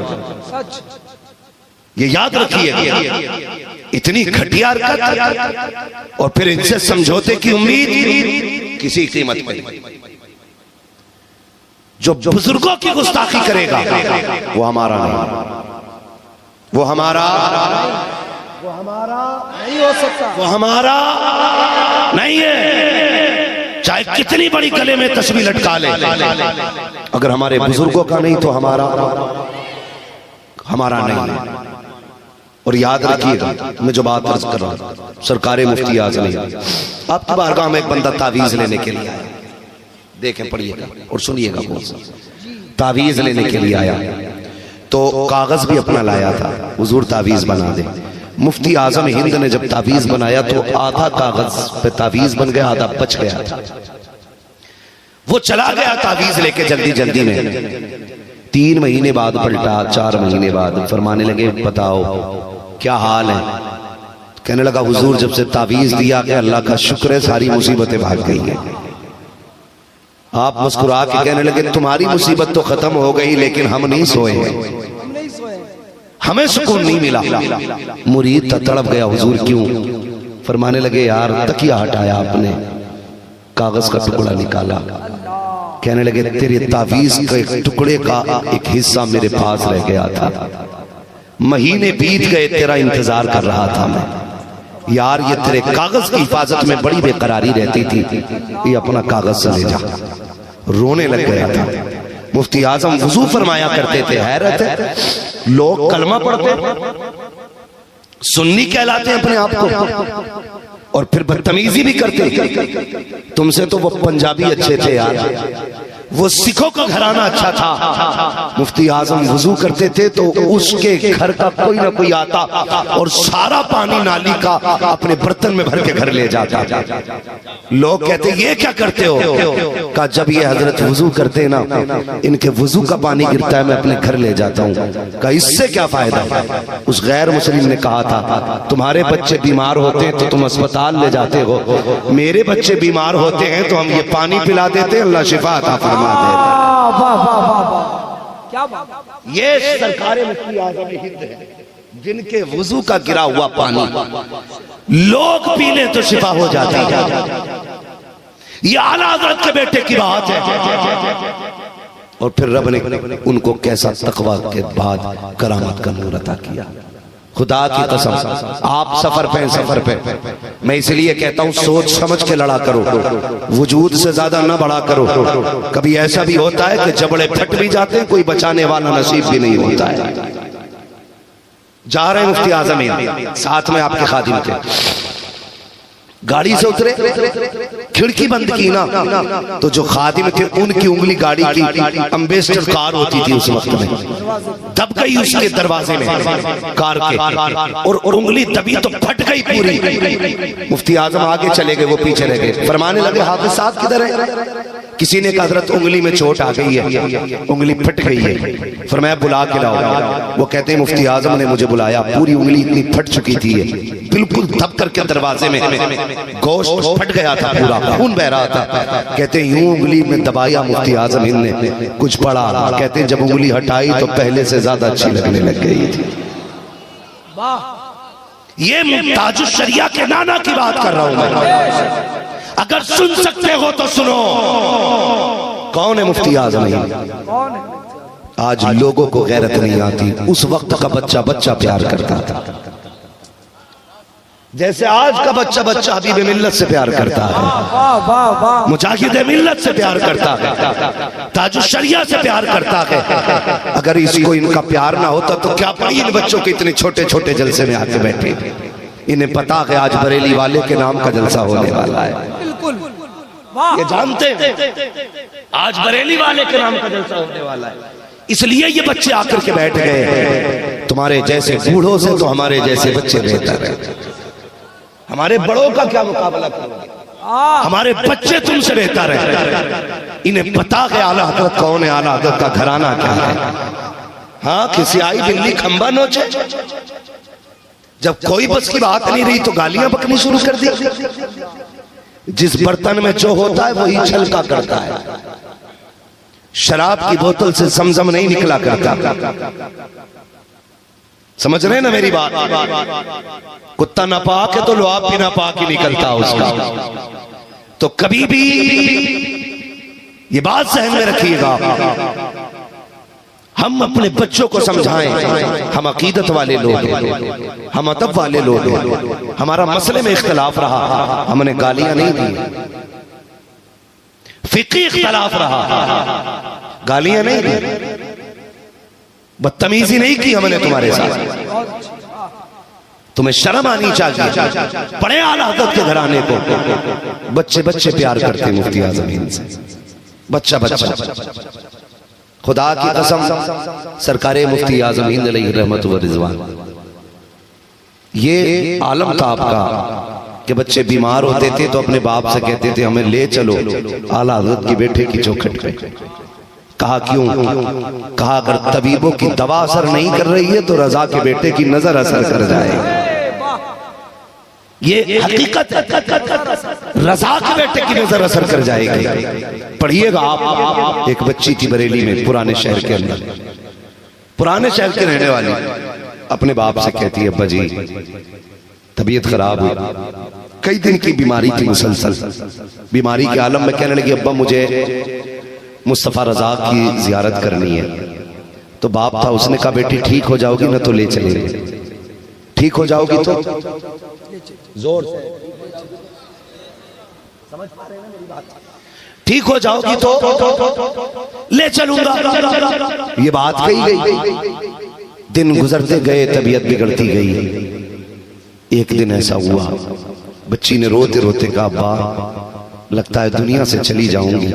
ये याद रखिए, इतनी घटिया हरकत और फिर इनसे समझौते की उम्मीद किसी कीमत पर नहीं। जो बुजुर्गों की गुस्ताखी करेगा वो हमारा नहीं, वो हमारा नहीं हो सकता, वो हमारा नहीं है। चाहे कितनी बड़ी गले में तस्वीर लटका ले, अगर हमारे बुजुर्गों का नहीं तो हमारा नहीं है। और याद रखिएगा, मैं जो बात अर्ज कर रहा हूं, सरकारे मुफ्ती आज़म आपकी बारगाह में एक बंदा तावीज लेने के लिए आया। देखें, पढ़िएगा और सुनिएगा। तावीज लेने के लिए आया तो कागज भी अपना लाया था, हुजूर तावीज बना दे। मुफ्ती आज़म हिंद ने जब तावीज बनाया तो आधा कागज पे तावीज बन गया, आधा बच गया था। वो चला गया तावीज लेके जल्दी जल्दी में। 3 महीने बाद पलटा, 4 महीने बाद फरमाने लगे, बताओ क्या हाल है? कहने लगा, हुजूर जब से तावीज दिया कि अल्लाह का शुक्र है सारी मुसीबतें भाग गई हैं। आप मुस्कुरा के कहने लगे, तुम्हारी मुसीबत तो खत्म हो गई लेकिन हम नहीं सोए, हमें सुकून नहीं मिला। मुरीद तड़प गया, हुजूर क्यों? फरमाने लगे, यार तकिया हटाया आपने, कागज का टुकड़ा निकाला। कहने लगे, तेरे तावीज के एक टुकड़े का एक हिस्सा मेरे पास रह गया था, महीने बीत गए, तेरा इंतजार कर रहा था मैं। यार ये तेरे कागज की हिफाजत में बड़ी बेकरारी रहती थी, ये अपना कागज से ले जा। रोने लग गया था। मुफ्ती आजम वुजू फरमाया करते थे। हैरत है, लोग कलमा पढ़ते, सुन्नी कहलाते हैं अपने आप को, और फिर बदतमीजी भी करते। तुमसे तो वो पंजाबी अच्छे थे यार, वो सिखों का घराना अच्छा था। मुफ्ती आजम वुजू करते थे तो उसके घर का कोई ना कोई आता और सारा पानी नाली का अपने बर्तन में भर के घर ले जाता। लोग कहते, ये क्या करते हो? कहा, जब ये हजरत वुजू करते ना, इनके वुजू का पानी गिरता है, मैं अपने घर ले जाता हूँ। कहा, इससे क्या फायदा? उस गैर मुस्लिम ने कहा था, तुम्हारे बच्चे बीमार होते हैं तो तुम अस्पताल ले जाते हो, मेरे बच्चे बीमार होते हैं तो हम ये पानी पिला देते हैं, अल्लाह शिफा अता फरमा देता। क्या बात? ये सरकारे मुफ्ती आज़म हिंद है, जिनके वुजू का गिरा हुआ पानी लोग पी ले तो शिफा हो जाती है। ये आला हज़रत के बेटे की बात है। और फिर रब ने उनको कैसा तकवा के बाद करामत का नूर अता किया। खुदा की कसम, आप सफर पे, मैं इसलिए कहता हूं सोच समझ के लड़ा करो, वजूद से ज्यादा ना बड़ा करो। कभी ऐसा भी होता है कि जबड़े फट भी जाते हैं, कोई बचाने वाला नसीब भी नहीं होता है। जा रहे मुफ्ती आज़म, साथ में आपके खादिम थे, गाड़ी से उतरे, खिड़की बंद की ना तो जो खादिम थे उनकी उंगली गाड़ी की अम्बेसडर कार होती थी उस वक्त में, दब गई उसके दरवाजे में कार के, और उंगली दबी तो फट गई पूरी। मुफ्ती आजम आगे चले गए, वो पीछे रह गए। फरमाने लगे, हाफिज साहब किधर है? किसी ने कहा, हज़रत उंगली में चोट आ गई है, उंगली फट गई है। फरमाया, बुला के लाओ। वो कहते हैं, मुफ्ती आजम ने मुझे बुलाया, पूरी उंगली इतनी फट चुकी थी, बिल्कुल दब करके दरवाजे में गोश्त फट गया था, पूरा खून बह रहा था। कहते हैं, यूं उंगली में दबाया मुफ्ती आजम हिंद ने, कुछ पड़ा। कहते हैं, जब उंगली हटाई तो पहले से ज्यादा अच्छी लगने लग गई थी। ये ताजुश्शरिया के नाना की बात कर रहा हूं मैं। अगर सुन सकते हो तो सुनो, कौन है मुफ्ती आज़म हिंद? आज लोगों को गैरत नहीं आती, उस वक्त का बच्चा प्यार करता था। जैसे आज का बच्चा बच्चा हबीब मिल्लत से प्यार करता है, वाह वाह वाह, मुजाहिद मिल्लत से प्यार करता है, ताजुश शरिया से प्यार करता है। अगर इसको इनका प्यार ना होता तो क्या पड़ी इन बच्चों के इतने छोटे छोटे जलसे में आके बैठे। इन्हें पता है आज बरेली वाले के नाम का जलसा होने वाला है, बिल्कुल वाह, ये जानते हैं आज बरेली वाले के नाम का जलसा होने वाला है, इसलिए ये बच्चे आकर के बैठ गए। तुम्हारे जैसे बूढ़ों से तो हमारे जैसे बच्चे बेहतर है। हमारे बड़ों का क्या मुकाबला करोगे, हमारे बच्चे तुमसे बेहतर है। इन्हें पता है आला हज़रत कौन है, आला हज़रत का घराना क्या है। हाँ, किसी आई बिल्ली खंबा नोचे, जब कोई बस की बात नहीं रही तो गालियां बकनी शुरू कर दी। जिस बर्तन में जो होता है वही छलका करता है। शराब की बोतल से समझम नहीं निकला करता। समझ रहे ना मेरी बात। कुत्ता नापाक है तो लुआब भी नापाक ही निकलता उसका। तो कभी भी ये बात सहन में रखिएगा, हम अपने बच्चों को समझाएं। हम अकीदत वाले लोग हैं, हम अदब वाले लोग हैं। हमारा मसले में इख्तलाफ रहा, हमने गालियां नहीं दी। फिक्री इख्तलाफ रहा, गालियां नहीं दी, बदतमीजी नहीं की हमने तुम्हारे साथ। तुम्हें शर्म आनी चाहिए। बड़े आला हज़रत के घराने को बच्चे बच्चे प्यार करते मुफ्ती आज़म हिंद से, बच्चा बच्चा। खुदा की कसम, सरकारे मुफ्ती आज़म हिंद अलैहि रहमत व रिज़वान, ये आलम था आपका कि बच्चे बीमार होते थे तो अपने बाप से कहते थे हमें ले चलो आला हज़रत की बेटे की चौखट पे। कहा क्यों? कहा अगर तबीबों की दवा असर नहीं कर रही है तो रजा के बेटे की नजर असर कर जाए। ये हकीकत है, रजा के बेटे की नजर असर कर जाएगी। पढ़िएगा आप, एक बच्ची थी बरेली में, पुराने शहर के अंदर, पुराने शहर के रहने वाली, अपने बाप से कहती है अब्बा जी तबीयत खराब हुई, कई दिन की बीमारी थी, मुसलसल बीमारी के आलम में कहने लगी अब्बा मुझे मुस्तफ़ा रज़ा की जियारत करनी है। तो बाप था, उसने कहा बेटी ठीक हो जाओगी ना तो ले चलेंगे। ठीक हो जाओगी तो जोर से समझ पा रहे हैं ना मेरी बात? ठीक हो जाओगी तो ले चलूंगा। ये बात कही गई, दिन गुजरते गए, तबीयत बिगड़ती गई। एक दिन ऐसा हुआ, बच्ची ने रोते रोते कहा अब्बा लगता है दुनिया से चली जाऊंगी,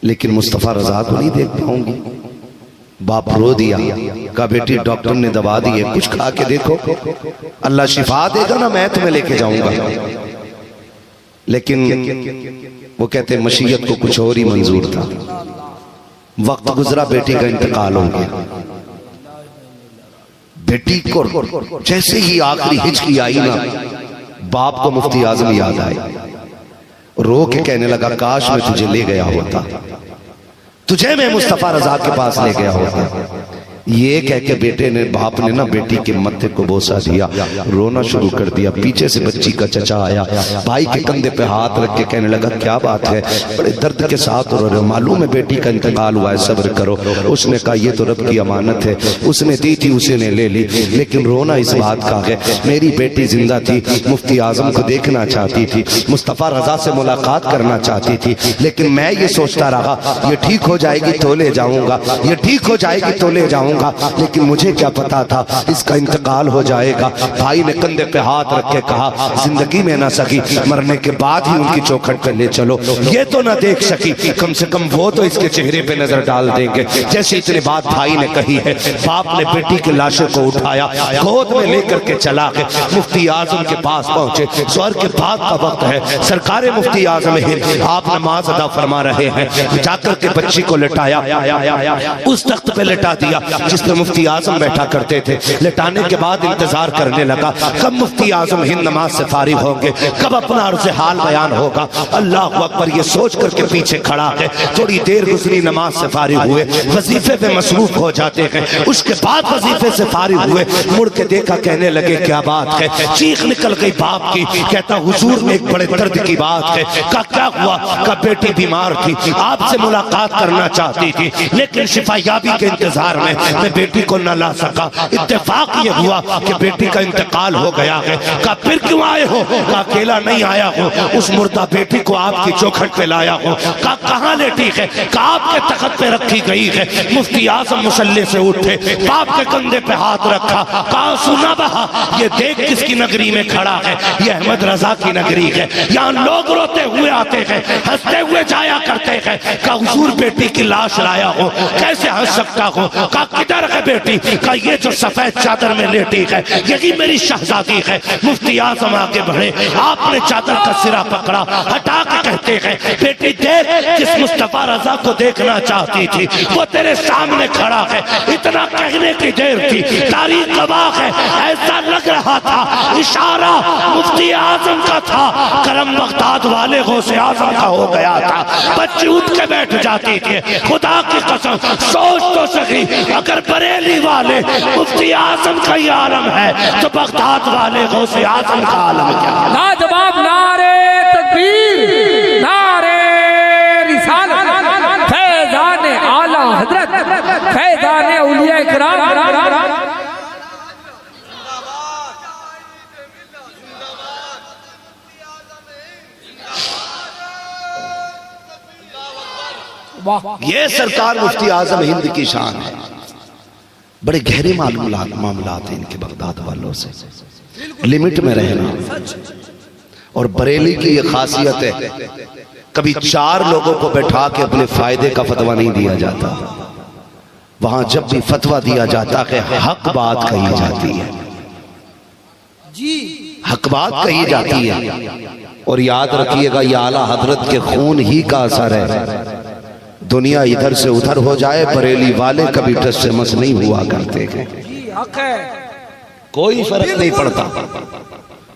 लेकिन मुस्तफ़ा रज़ा को नहीं देख पाऊंगी। बाप रो दिया, कहा बेटी डॉक्टर ने दवा दी है, कुछ खा के देखो, अल्लाह शिफा देगा ना मैं तुम्हें लेके जाऊंगा। लेकिन वो कहते मशीयत को कुछ और ही मंजूर था। वक्त गुजरा, बेटी का इंतकाल हो गया। बेटी को जैसे ही आखिरी हिचकी आई ना, बाप को मुफ्ती आज़म याद आई, रो के कहने लगा काश मैं तुझे ले गया होता, तुझे मैं मुस्तफ़ा रज़ा के पास ले गया होता। ये कह के बेटे ने, बाप ने ना बेटी के मत्थे को बोसा दिया, रोना शुरू कर दिया। पीछे से बच्ची का चचा आया, भाई के कंधे पे हाथ रख के कहने लगा क्या बात है, बड़े दर्द के साथ रो रहे हो, मालूम है बेटी का इंतकाल हुआ है, सब्र करो। उसने कहा ये तो रब की अमानत है, उसने दी थी उसी ने ले ली, लेकिन रोना इस बात का है मेरी बेटी जिंदा थी, मुफ्ती आज़म को देखना चाहती थी, मुस्तफ़ा रज़ा से मुलाकात करना चाहती थी, लेकिन मैं ये सोचता रहा ये ठीक हो जाएगी तो ले जाऊंगा, ये ठीक हो जाएगी तो ले जाऊंगा, लेकिन मुझे क्या पता था इसका इंतकाल हो जाएगा। भाई ने कंधे पे हाथ रख के कहा जिंदगी में ना सकी, मरने के बाद ही उनकी चौखट पे ले चलो। ये तो ना देख सकी, कम से कम वो तो इसके चेहरे पे नजर डाल देंगे। जैसे इतने बात भाई ने कही है, बाप ने बेटी की लाशों को उठाया, गोद में लेकर के चला के मुफ्ती आज़म के पास पहुंचे। स्वर के बाद का वक्त है, सरकारे मुफ्ती आज़म हिंद आप नमाज अदा फरमा रहे हैं, जाकर के बच्ची को लिटाया, उस तख्त पे लिटा दिया जिस पे मुफ्ती आज़म बैठा करते थे। लिटाने के बाद इंतजार करने लगा कब मुफ्ती आज़म हिंद नमाज से फारिग होंगे, कब अपना अर्ज़ हाल बयान होगा। अल्लाह अकबर ये सोच करके पीछे खड़ा है। थोड़ी देर गुजरी, नमाज से फारिग हुए, वजीफे पे मसरूफ हो जाते हैं। उसके बाद वजीफे से फारिग हुए, मुड़ के देखा, कहने लगे क्या बात है, चीख निकल गई बाप की। कहता हुजूर में एक बड़े दर्द की बात है। का क्या हुआ? का बेटी बीमार थी, आपसे मुलाकात करना चाहती थी, लेकिन शिफायाबी के इंतजार में मैं बेटी को न ला सका। इत्तेफाक ये हुआ कि बेटी का इंतकाल हो गया है। कहा फिर क्यों आए हो? कहा अकेला नहीं आया हूँ, उस मुर्दा बेटी को आपकी चौखट पे लाया हूँ। कहा कहाँ लेटी है? कहा आपके तख्त पे रखी गई है। मुफ्ती आजम मुसल्ले से उठे, बाप के कंधे पे हाथ रखा, कहा सुना बहा, ये देख किसकी नगरी में खड़ा है? ये अहमद रजा की नगरी है। यहाँ लोग रोते हुए आते हैं, हंसते हुए जाया करते हैं। कहा हुजूर बेटी की लाश लाया हो, कैसे हंस सकता हो? कहा किधर है बेटी? कहा ये जो सफेद चादर में लेटी है यही मेरी शहजादी है। मुफ्ती आजम आगे बढ़े, आपने चादर का सिरा पकड़ा, हटा के कहते हैं बेटी देख, जिस मुस्तफा रजा को देखना चाहती थी वो तेरे सामने खड़ा है। इतना कहने की देर थी, तारीख गवाह है, ऐसा लग रहा था इशारा मुफ्ती आजम का था, करम बगदाद वाले गौसे आजम का हो गया था। बच्ची उठ के बैठ जाती थी। खुदा की कसम सोच तो सही, अगर बरेली वाले मुफ्ती आजम का ही आलम है तो बगदाद वाले गौसे आजम का आलम क्या? लाजवाब नारे तकबीर, नारे रिसालत, फैजान आला हजरत, फैजान औलिया इकराम। ये सरकार मुफ्ती आजम हिंद की शान है। बड़े गहरे मामलात हैं इनके बगदाद वालों से, लिमिट में रहना। और बरेली की ये खासियत है, कभी 4 लोगों को बैठा के अपने फायदे का फतवा नहीं दिया जाता। वहां जब भी फतवा दिया जाता है हक बात कही जाती है, हक बात कही जाती है। और याद रखिएगा ये आला हजरत के खून ही का असर है। दुनिया इधर से उधर हो जाए, बरेली वाले कभी टस से मस नहीं हुआ करते हैं। कोई फर्क नहीं पड़ता,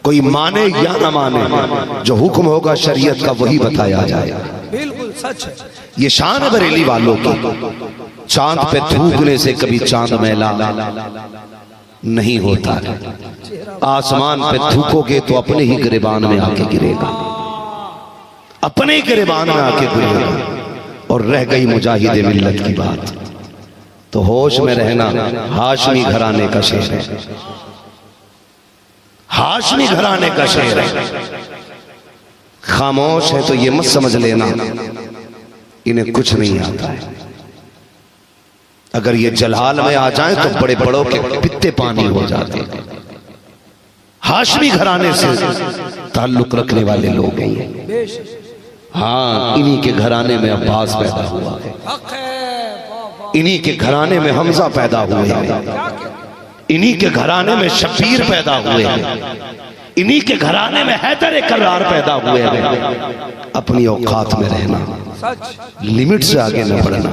कोई माने या न माने, जो हुक्म होगा शरीयत का वही बताया जाएगा। बिल्कुल सच है। ये शान है बरेली वालों की। चांद पे थूकने से कभी चांद मैला नहीं होता है। आसमान पे थूकोगे तो अपने ही गिरेबान में आके गिरेगा, अपने ही गिरेबान में आके गिरेगा। और रह गई मुजाहिद मिल्लत की बात, तो होश में रहना। हाशमी घराने का शेर है, हाशमी घराने का शेर है। खामोश है तो ये मत समझ लेना इन्हें कुछ नहीं आता है। अगर ये जलाल में आ जाएं तो बड़े बड़ों के पित्ते पानी हो जाते हैं। हाशमी घराने से ताल्लुक रखने वाले लोग हैं ये। हाँ, इन्हीं के घराने में अब्बास पैदा हुआ है, इन्हीं के घराने में हमजा पैदा हुए हैं, इन्हीं के घराने में शबीर पैदा हुए हैं, इन्हीं के घराने में हैदर करार पैदा हुए हैं। अपनी औकात में रहना, लिमिट से आगे न बढ़ना,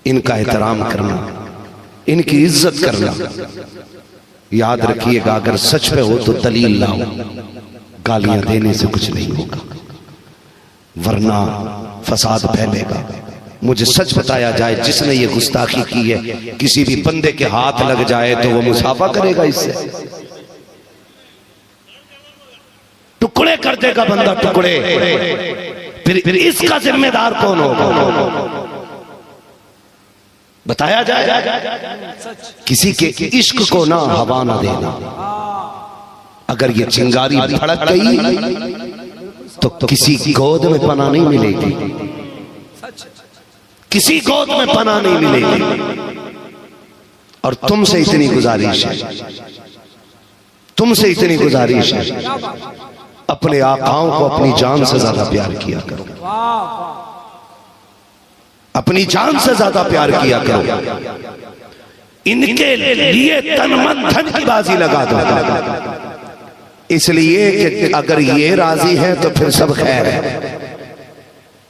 इनका एहतराम करना, इनकी इज्जत करना। याद रखिएगा अगर सच पे हो तो दलील लाओ, गालियां देने से कुछ नहीं होगा, वरना फसाद फैलेगा। मुझे सच बताया जाए, जिसने ये गुस्ताखी की है किसी भी बंदे के हाथ लग जाए तो वो मुसाफा करेगा, इससे टुकड़े कर देगा बंदा, टुकड़े। फिर इसका जिम्मेदार कौन होगा बताया जाए। किसी के इश्क को ना हवा ना देना। अगर ये चिंगारी भड़क गई तो किसी गोद में पनाह नहीं मिलेगी, किसी गोद में पनाह नहीं मिलेगी। और तुमसे इतनी गुजारिश है, तुमसे इतनी गुजारिश है, अपने आकाओं को अपनी जान से ज्यादा प्यार किया करो, अपनी जान से ज्यादा प्यार किया करो। इनके लिए तन मन धन की बाजी लगा दो, इसलिए कि अगर ये राजी है तो फिर सब खैर है।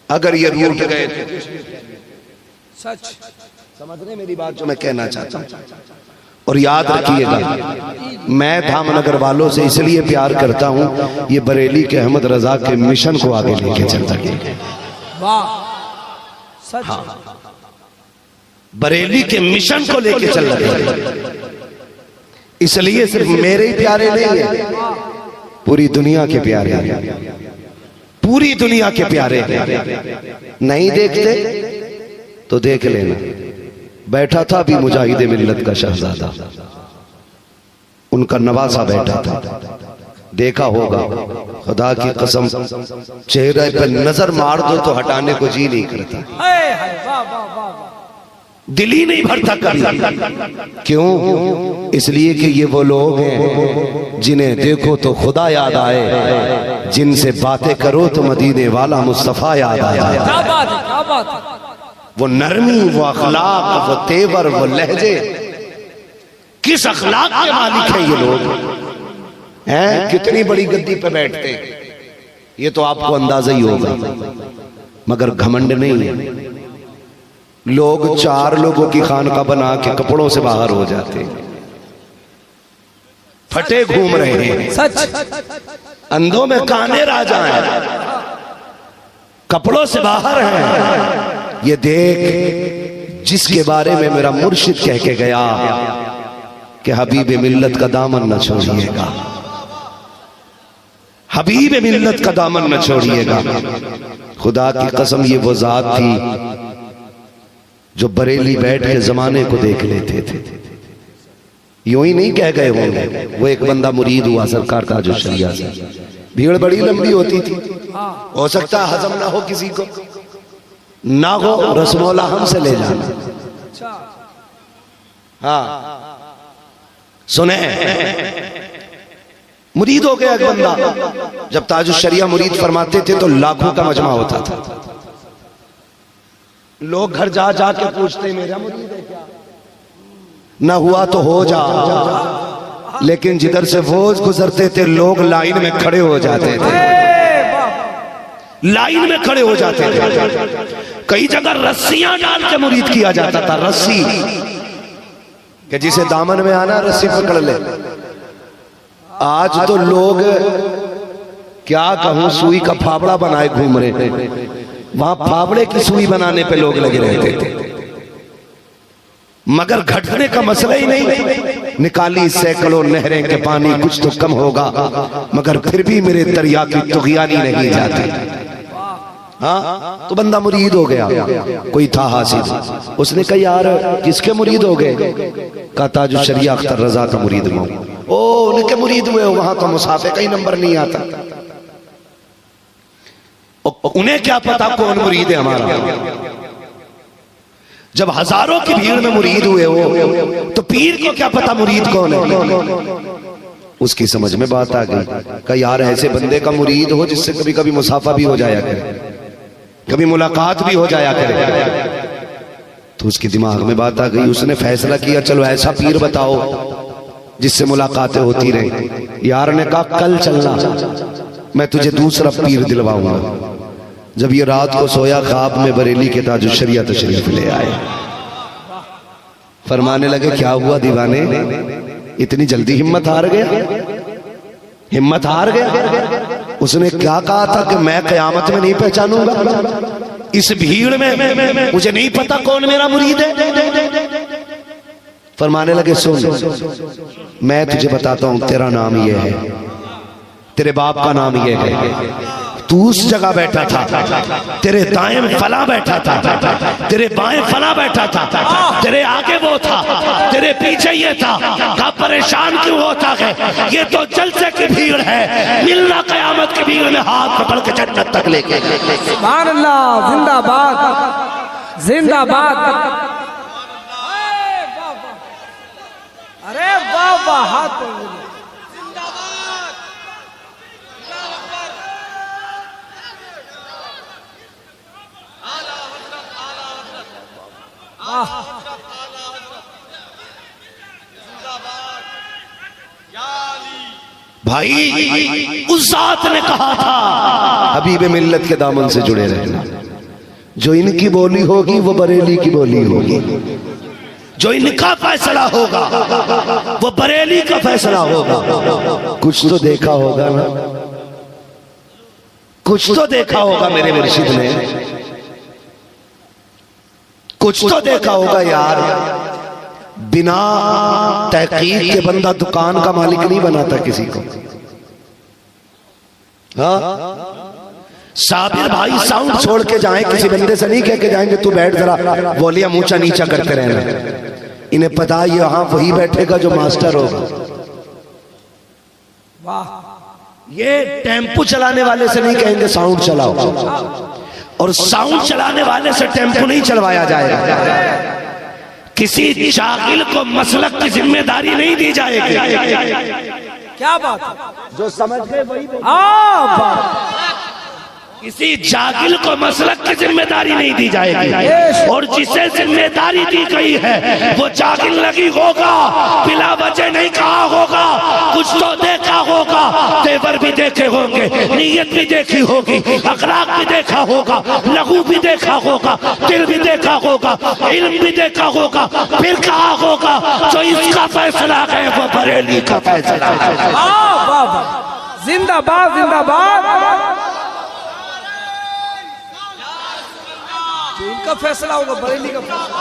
अगर ये रूठ गए, सच समझने मेरी बात जो मैं कहना चाहता हूं। और याद रखिएगा, मैं धामनगर वालों से इसलिए प्यार करता हूं, ये बरेली के अहमद रजा के मिशन को आगे लेके चल सके। हाँ, बरेली के मिशन को लेके चल रहे, इसलिए सिर्फ मेरे ही प्यारे नहीं है, पूरी दुनिया के प्यारे हैं, पूरी दुनिया के प्यारे हैं। नहीं देखते तो देख लेना, बैठा था अभी मुजाहिद मिल्लत का शहजादा, उनका नवासा बैठा था, देखा होगा। खुदा की कसम चेहरे पर नजर मार दो तो हटाने को जी नहीं करता, दिल ही नहीं भरता कभी। क्यों? इसलिए कि ये वो लोग हैं जिन्हें देखो तो खुदा याद आए, जिनसे बातें करो तो मदीने वाला मुस्तफा याद आए। क्या बात है, क्या बात है। वो नरमी, वो अखलाक, वो तेवर, वो लहजे, किस अखलाक के मालिक हैं ये लोग हैं? कितनी बड़ी गद्दी पे बैठते हैं, ये तो आपको अंदाजा ही होगा। मगर घमंड नहीं है। लोग 4 लोगों की खानका बना के कपड़ों से बाहर हो जाते हैं, फटे घूम रहे हैं, सच। अंधों में काने राजा हैं, कपड़ों से बाहर हैं। ये देख जिसके बारे में मेरा मुर्शिद कह के गया कि हबीब मिल्लत का दामन न छोड़िएगा, हबीब मिल्लत का दामन न छोड़िएगा। खुदा की कसम ये वो जात थी जो बरेली बैठ के जमाने को देख लेते थे। यूं ही नहीं कह गए होंगे। वो एक बंदा मुरीद हुआ सरकार ताजुल शरिया से, भीड़ बड़ी लंबी होती थी, हो सकता है हजम ना हो किसी को, ना हो रसमौला हमसे ले जाना। हाँ सुने, मुरीद हो गया एक बंदा। जब ताजुल शरिया मुरीद फरमाते थे तो लाखों का मजमा होता था। लोग घर जा जा के पूछते मेरा मुरीद है क्या? ना हुआ तो हो जा, लेकिन जिधर से वो गुजरते थे लोग लाइन में खड़े हो जाते थे, लाइन में खड़े हो जाते थे। कई जगह रस्सियां डाल के मुरीद किया जाता था, रस्सी कि जिसे दामन में आना रस्सी पकड़ ले। आज तो लोग क्या कहूं, सुई का फावड़ा बनाए घूम रहे हैं। वहां फावड़े की सुई बनाने पे लोग लगे रहते थे, मगर घटने का मसला ही नहीं। निकाली सैकड़ों नहरें के पानी, कुछ तो कम होगा, मगर फिर भी मेरे दरिया की तुगयानी नहीं जाती। हाँ तो बंदा मुरीद हो गया। कोई था हासिल, उसने कहा यार किसके मुरीद हो गए? कहा ताजुल शरिया अख्तर रजा का मुरीद हूं। ओ उनके मुरीद हुए हो, वहां तो मुसाफे का ही नंबर नहीं आता। उन्हें क्या पता कौन मुरीद है हमारा? जब हजारों की भीड़ में मुरीद हुए हो तो पीर को क्या पता मुरीद कौन है? उसकी समझ में बात आ गई। कहा यार ऐसे बंदे का मुरीद हो जिससे कभी कभी मुसाफा भी हो जाया करे, कभी मुलाकात भी हो जाया करे। तो उसके दिमाग में बात आ गई। उसने फैसला किया चलो ऐसा पीर बताओ जिससे मुलाकातें होती रहे। यार ने कहा कल चलना, मैं तुझे दूसरा पीर दिलवाऊंगा। जब ये रात को सोया, ख्वाब में बरेली के ताजुल शरिया तशरीफ ले आए। फरमाने लगे क्या हुआ दीवाने, इतनी जल्दी हिम्मत हार गया? हिम्मत हार गया? उसने क्या कहा था कि मैं कयामत में नहीं पहचानूंगा, इस भीड़ में मुझे नहीं पता कौन मेरा मुरीद है। फरमाने लगे सुन, मैं तुझे बताता हूं, तेरा नाम ये है, तेरे बाप का नाम ये है, तू उस जगह बैठा था, तेरे दाएं फला बैठा था, तेरे बाएं फला बैठा था, तेरे आगे वो था, तेरे पीछे ये था। क्या परेशान क्यों होता है? ये तो जलसे की भीड़ है, मिलना कयामत की भीड़ में हाथ पकड़ के जन्नत तक लेके। सुभान अल्लाह, जिंदाबाद जिंदाबाद। अरे वाह वाह, हाथ भाई उस जात ने कहा था हबीब मिल्लत के दामन से जुड़े रहना। जो इनकी बोली होगी वो बरेली की बोली होगी, जो इनका फैसला होगा वो बरेली का फैसला होगा। कुछ तो देखा होगा ना, कुछ तो देखा होगा मेरे मुर्शिद ने, कुछ तो देखा होगा यार। बिना तहकीक के बंदा दुकान का मालिक नहीं बनाता किसी को। हाँ साबिर भाई साउंड छोड़ के जाएं, किसी बंदे से नहीं कह के जाएंगे तू बैठ जरा वॉल्यूम ऊंचा नीचा करते रहना। इन्हें पता है यहाँ वही बैठेगा जो मास्टर होगा। वाह, ये टेम्पो चलाने वाले से नहीं कहेंगे साउंड चलाओ, और साउंड चलाने वाले से टेम्पो नहीं चलवाया जाएगा। किसी जागिल को मसलक की जिम्मेदारी नहीं दी जाएगी। क्या बात है, जो समझ गए वही किसी जागिल को मसलक की जिम्मेदारी नहीं दी जाएगी, और जिसे जिम्मेदारी दी गई है वो जागिल नहीं होगा, बिला वजह नहीं कहा होगा, कुछ तो देखा होगा, तेवर भी देखे होंगे, नीयत भी देखी होगी, अखलाक भी देखा होगा, लहू भी देखा होगा, दिल भी देखा होगा, इल्म भी देखा होगा, फिर कहा होगा जो इसका फैसला है वो बरेली का फैसला है। जिंदाबाद जिंदाबाद, जो इनका फैसला होगा बरेली का फैसला।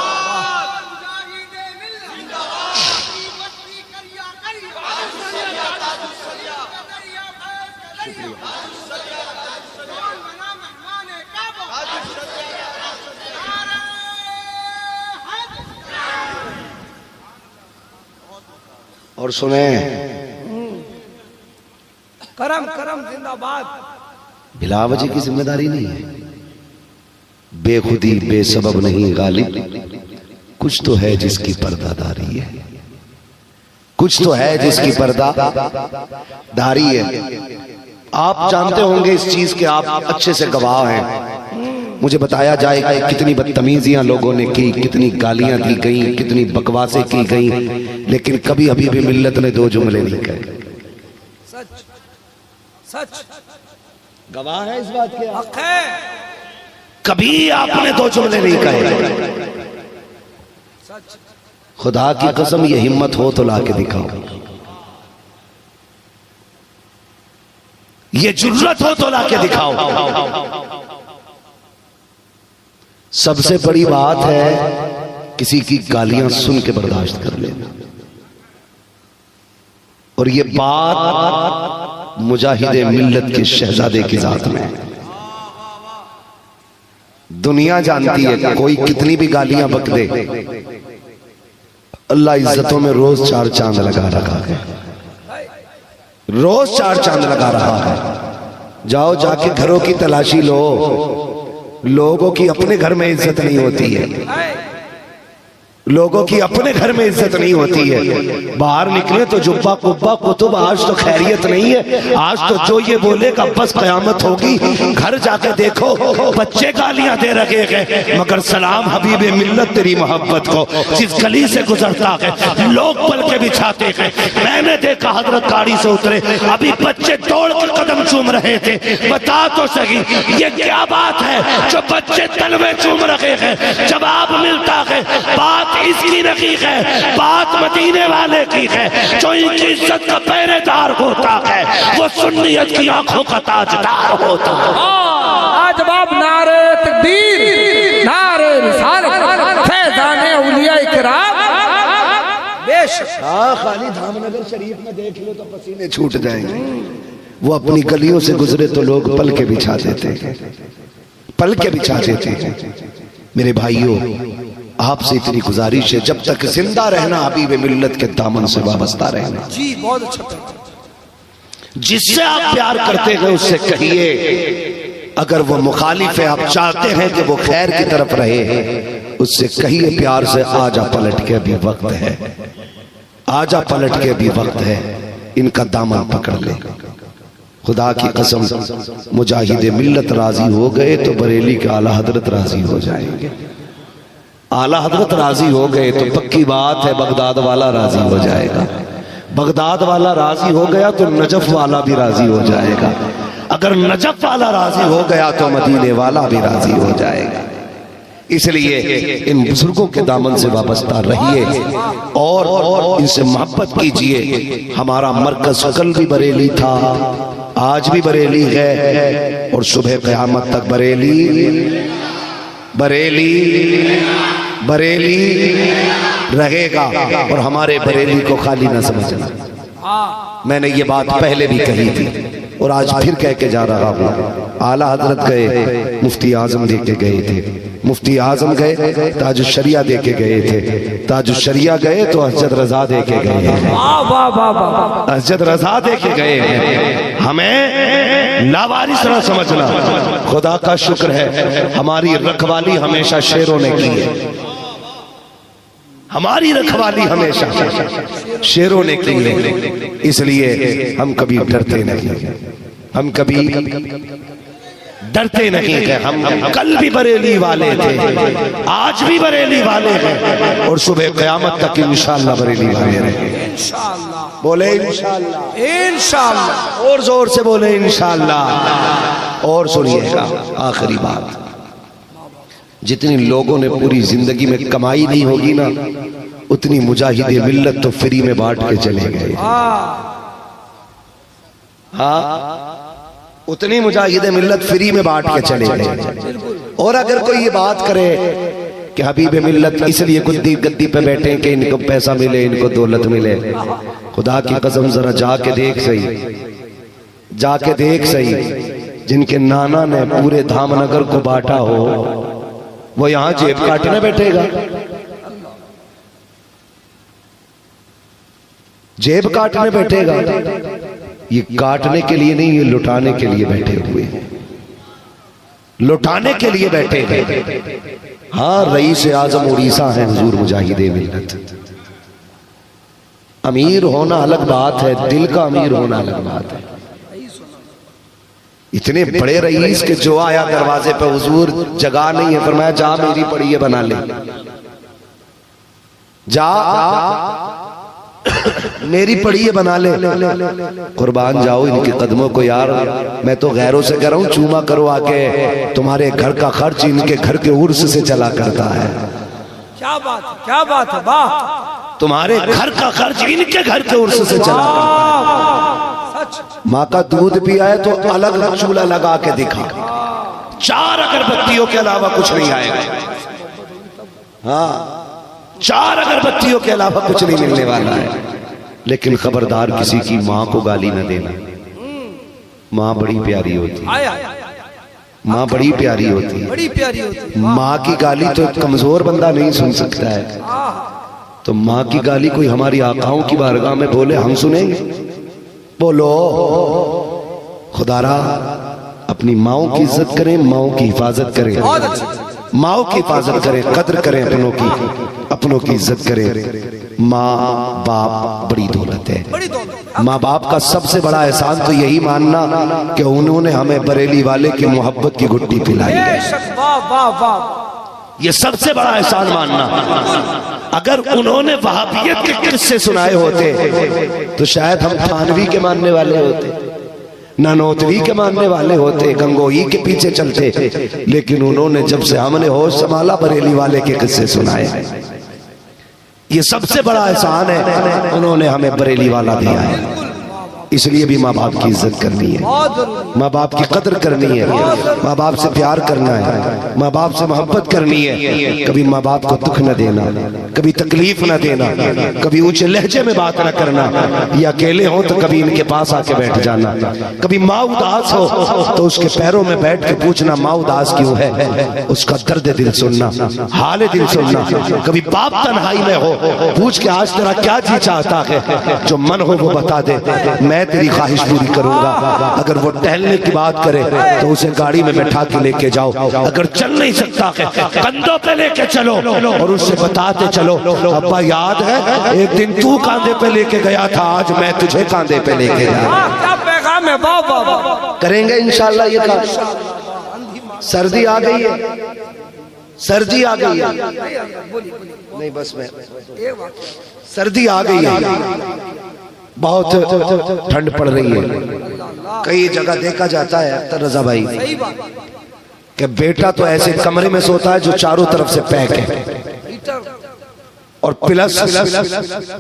और सुने, करम करम जिंदाबाद। बिलावजी की जिम्मेदारी नहीं है, बेखुदी बेसबब नहीं गालिब, कुछ तो है जिसकी पर्दादारी है, कुछ तो है जिसकी पर्दादारी है। आप जानते होंगे इस चीज के, आप अच्छे से गवाह हैं। मुझे बताया जाएगा कितनी बदतमीजियां लोगों ने की, कितनी गालियां दी गई, कितनी बकवासें की गई, लेकिन कभी अभी भी मिल्लत ने दो जुमले नहीं कहे। सच सच गवाह है इस बात के, हक है। कभी आपने दो जुमले नहीं कहे। सच, खुदा की कसम, ये हिम्मत हो तो लाके दिखाओ, ये जुर्रत हो तो लाके दिखाओ। सबसे बड़ी बात है किसी की गालियां सुन के बर्दाश्त कर लेना, और ये बात मुजाहिदे मिल्लत के शहजादे की जात में है। दुनिया जानती है कोई कितनी भी गालियां बक दे, अल्लाह इज्जतों में रोज 4 चांद लगा रखा है, रोज 4 चांद लगा रहा है। जाओ जाके घरों की तलाशी लो, लोगों की अपने घर में इज्जत नहीं होती है, लोगों की अपने घर में इज्जत नहीं होती है। बाहर निकले तो जुब्बा कुब्बा कुतुब, आज तो खैरियत नहीं है, आज तो जो ये बोलेगा बस कयामत होगी। घर जाके देखो बच्चे गालियां दे रखे हैं, मगर सलाम हबीबे मिल्लत तेरी मोहब्बत को, जिस गली से गुजरता है लोग पल के बिछाते हैं। मैंने देखा हजरत गाड़ी से उतरे, अभी बच्चे दौड़ कर कदम चूम रहे थे। बता तो सही ये क्या बात है जो बच्चे तलवे चूम रहे हैं। जवाब मिलता है बात इसकी नहीं है, बात मदीने वाले की है, जो इनकी इज्जत का पहरेदार होता है वो सुन्नियत की आंखों का ताजदार होता है। जवाब नारे तकबीर, नारे रिसालत, फैज़ाने औलिया इकराम। बेशक खाली धामनगर शरीफ में देख लो तो पसीने छूट जाएंगे। वो अपनी गलियों से गुजरे तो लोग पल के बिछा देते हैं, पल के बिछा देते हैं। मेरे भाइयों, आपसे इतनी गुजारिश है, जब तक जिंदा रहना हबीब मिल्लत के दामन से वाबस्ता रहना। जी बहुत अच्छा। जिससे आप प्यार करते हैं उससे कहिए, अगर वो मुखालिफ है, आप चाहते हैं कि वो खैर की तरफ रहे, उससे कहिए प्यार से, आजा पलट के अभी वक्त है, आजा पलट के अभी वक्त है, इनका दामन पकड़ ले। खुदा की कसम, मुजाहिदे मिल्लत राजी हो गए तो बरेली के आला हजरत राजी हो जाएंगे। आला हजरत राजी हो गए तो पक्की बात है बगदाद वाला राजी हो जाएगा, बगदाद वाला राजी हो गया तो नजफ वाला भी राजी हो जाएगा, अगर नजफ वाला राजी हो गया तो मदीने वाला भी राजी हो जाएगा। इसलिए इन बुजुर्गों के दामन से वाबस्ता रहिए और इनसे मोहब्बत कीजिए। हमारा मरकज कल भी बरेली था, आज भी बरेली है, और सुबह क़यामत तक बरेली बरेली बरेली रहेगा। और हमारे बरेली को खाली ना समझना, मैंने ये बात पहले भी कही थी। और आज फिर कह के जा रहा हूँ। आला हजरत गए, मुफ्ती आजम दे के गए थे, मुफ्ती आजम गए ताजुल शरिया दे के गए थे, ताजुल शरिया गए तो हजरत रजा दे के गए हैं, हजरत रजा दे के गए हैं। हमें लावारिस ना समझना, खुदा का शुक्र है हमारी रखवाली हमेशा शेरों ने की है, हमारी रखवाली हमेशा शेरों ने की है, इसलिए हम कभी डरते नहीं, हम कभी डरते नहीं है। हम कल भी बरेली वाले थे, आज भी बरेली वाले हैं और सुबह क़यामत तक इंशाअल्लाह बरेली वाले रहेंगे। बोले इंशाअल्लाह, इंशाअल्लाह, और जोर से बोले इंशाअल्लाह। और सुनिएगा आखिरी बात, जितनी लोगों ने पूरी जिंदगी में कमाई नहीं होगी ना, उतनी मुजाहिदे मिल्लत तो फ्री में बांट के चले गए। हाँ, उतनी मुजाहिदे मिल्लत फ्री में बांट के चले गए। और अगर कोई ये बात करे कि हबीब मिल्लत इसलिए गद्दी पे बैठे कि इनको पैसा मिले, इनको दौलत मिले, खुदा की कसम जरा जाके देख सही, जाके देख सही, जिनके नाना ने पूरे धामनगर को बांटा हो वो यहां जेब काटने बैठेगा? जेब काटने बैठेगा? ये काटने के लिए नहीं, ये लुटाने के लिए बैठे हुए हैं, लुटाने के लिए बैठे हैं। हाँ, रईस आजम उड़ीसा है हुजूर मुजाहिदे मिल्लत। अमीर होना अलग बात है, दिल का अमीर होना अलग बात है। इतने बड़े रईस के जो आया दरवाजे पे, हुजूर जगह नहीं है, फरमाया जा मेरी पड़ी है बना ले, जा मेरी पड़ी है बना ले, कुर्बान जाओ इनके कदमों को यार। मैं तो गैरों से कह रहा हूं, चूमा करो आके, तुम्हारे घर का खर्च इनके घर के उर्स से चला करता है। क्या बात है, क्या बात है, वाह। तुम्हारे घर का खर्च इनके घर के उर्स से चला करता है। माँ का दूध पिया है तो अलग चूल्हा लगा के दिखा, 4 अगरबत्तियों के अलावा कुछ नहीं आएगा। हाँ, 4 अगरबत्तियों के अलावा कुछ नहीं मिलने वाला है। लेकिन खबरदार किसी की माँ को गाली न देना, माँ बड़ी प्यारी होती है, माँ बड़ी प्यारी होती है, बड़ी प्यारी होती है। माँ की गाली तो कमजोर बंदा नहीं सुन सकता है, तो माँ की गाली कोई हमारी आकाओं की बारगाह में बोले हम सुनेंगे? बोलो खुदारा अपनी माओ की इज्जत करें, माओ की हिफाजत करें, माओ की हिफाजत करें, कद्र करें अपनों की, अपनों की इज्जत करें। माँ बाप बड़ी दौलत है। माँ बाप का सबसे बड़ा एहसान तो यही मानना कि उन्होंने हमें बरेली वाले की मोहब्बत की घुट्टी पिलाई है, ये सबसे बड़ा एहसान मानना। अगर उन्होंने वहाबियत के किस्से सुनाए होते तो शायद हम थानवी के मानने वाले होते, नानोतवी के मानने वाले होते, गंगोही के पीछे चलते। लेकिन उन्होंने जब से हमने होश संभाला बरेली वाले के किस्से सुनाए, ये सबसे बड़ा एहसान है, उन्होंने हमें बरेली वाला दिया है। इसलिए भी माँ बाप की इज्जत करनी है, माँ बाप की कदर करनी है, माँ बाप से प्यार करना है, माँ बाप से मोहब्बत करनी है। कभी माँ बाप को दुख न देना, कभी तकलीफ न देना, कभी ऊंचे लहजे में बात न करना, या अकेले हो तो कभी इनके पास आके बैठ जाना। कभी माँ उदास हो तो उसके पैरों में बैठ के पूछना माँ उदास क्यों है, उसका दर्द दिल सुनना, हाल दिल सुनना। कभी बाप तन्हाई में हो, पूछ के आज तेरा क्या जी चाहता है, जो मन हो वो बता दे, मैं तेरी ख्वाहिश पूरी करूंगा। अगर वो टहलने की बात करे तो उसे गाड़ी में बैठा के लेके जाओ, अगर चल नहीं सकता कंधों पे लेके चलो और उससे बताते चलो अब्बा याद है एक दिन तू कांधे पे लेके गया था, आज मैं तुझे कांधे पे लेके जा। करेंगे इंशाल्लाह ये काम। सर्दी आ गई है, सर्दी आ गई है, नहीं बस मैं, सर्दी आ गई है, बहुत ठंड पड़ रही है। कई जगह देखा जाता है अख्तर रजा भाई कि बेटा तो ऐसे कमरे में सोता है जो चारों तरफ से पैक है और प्लस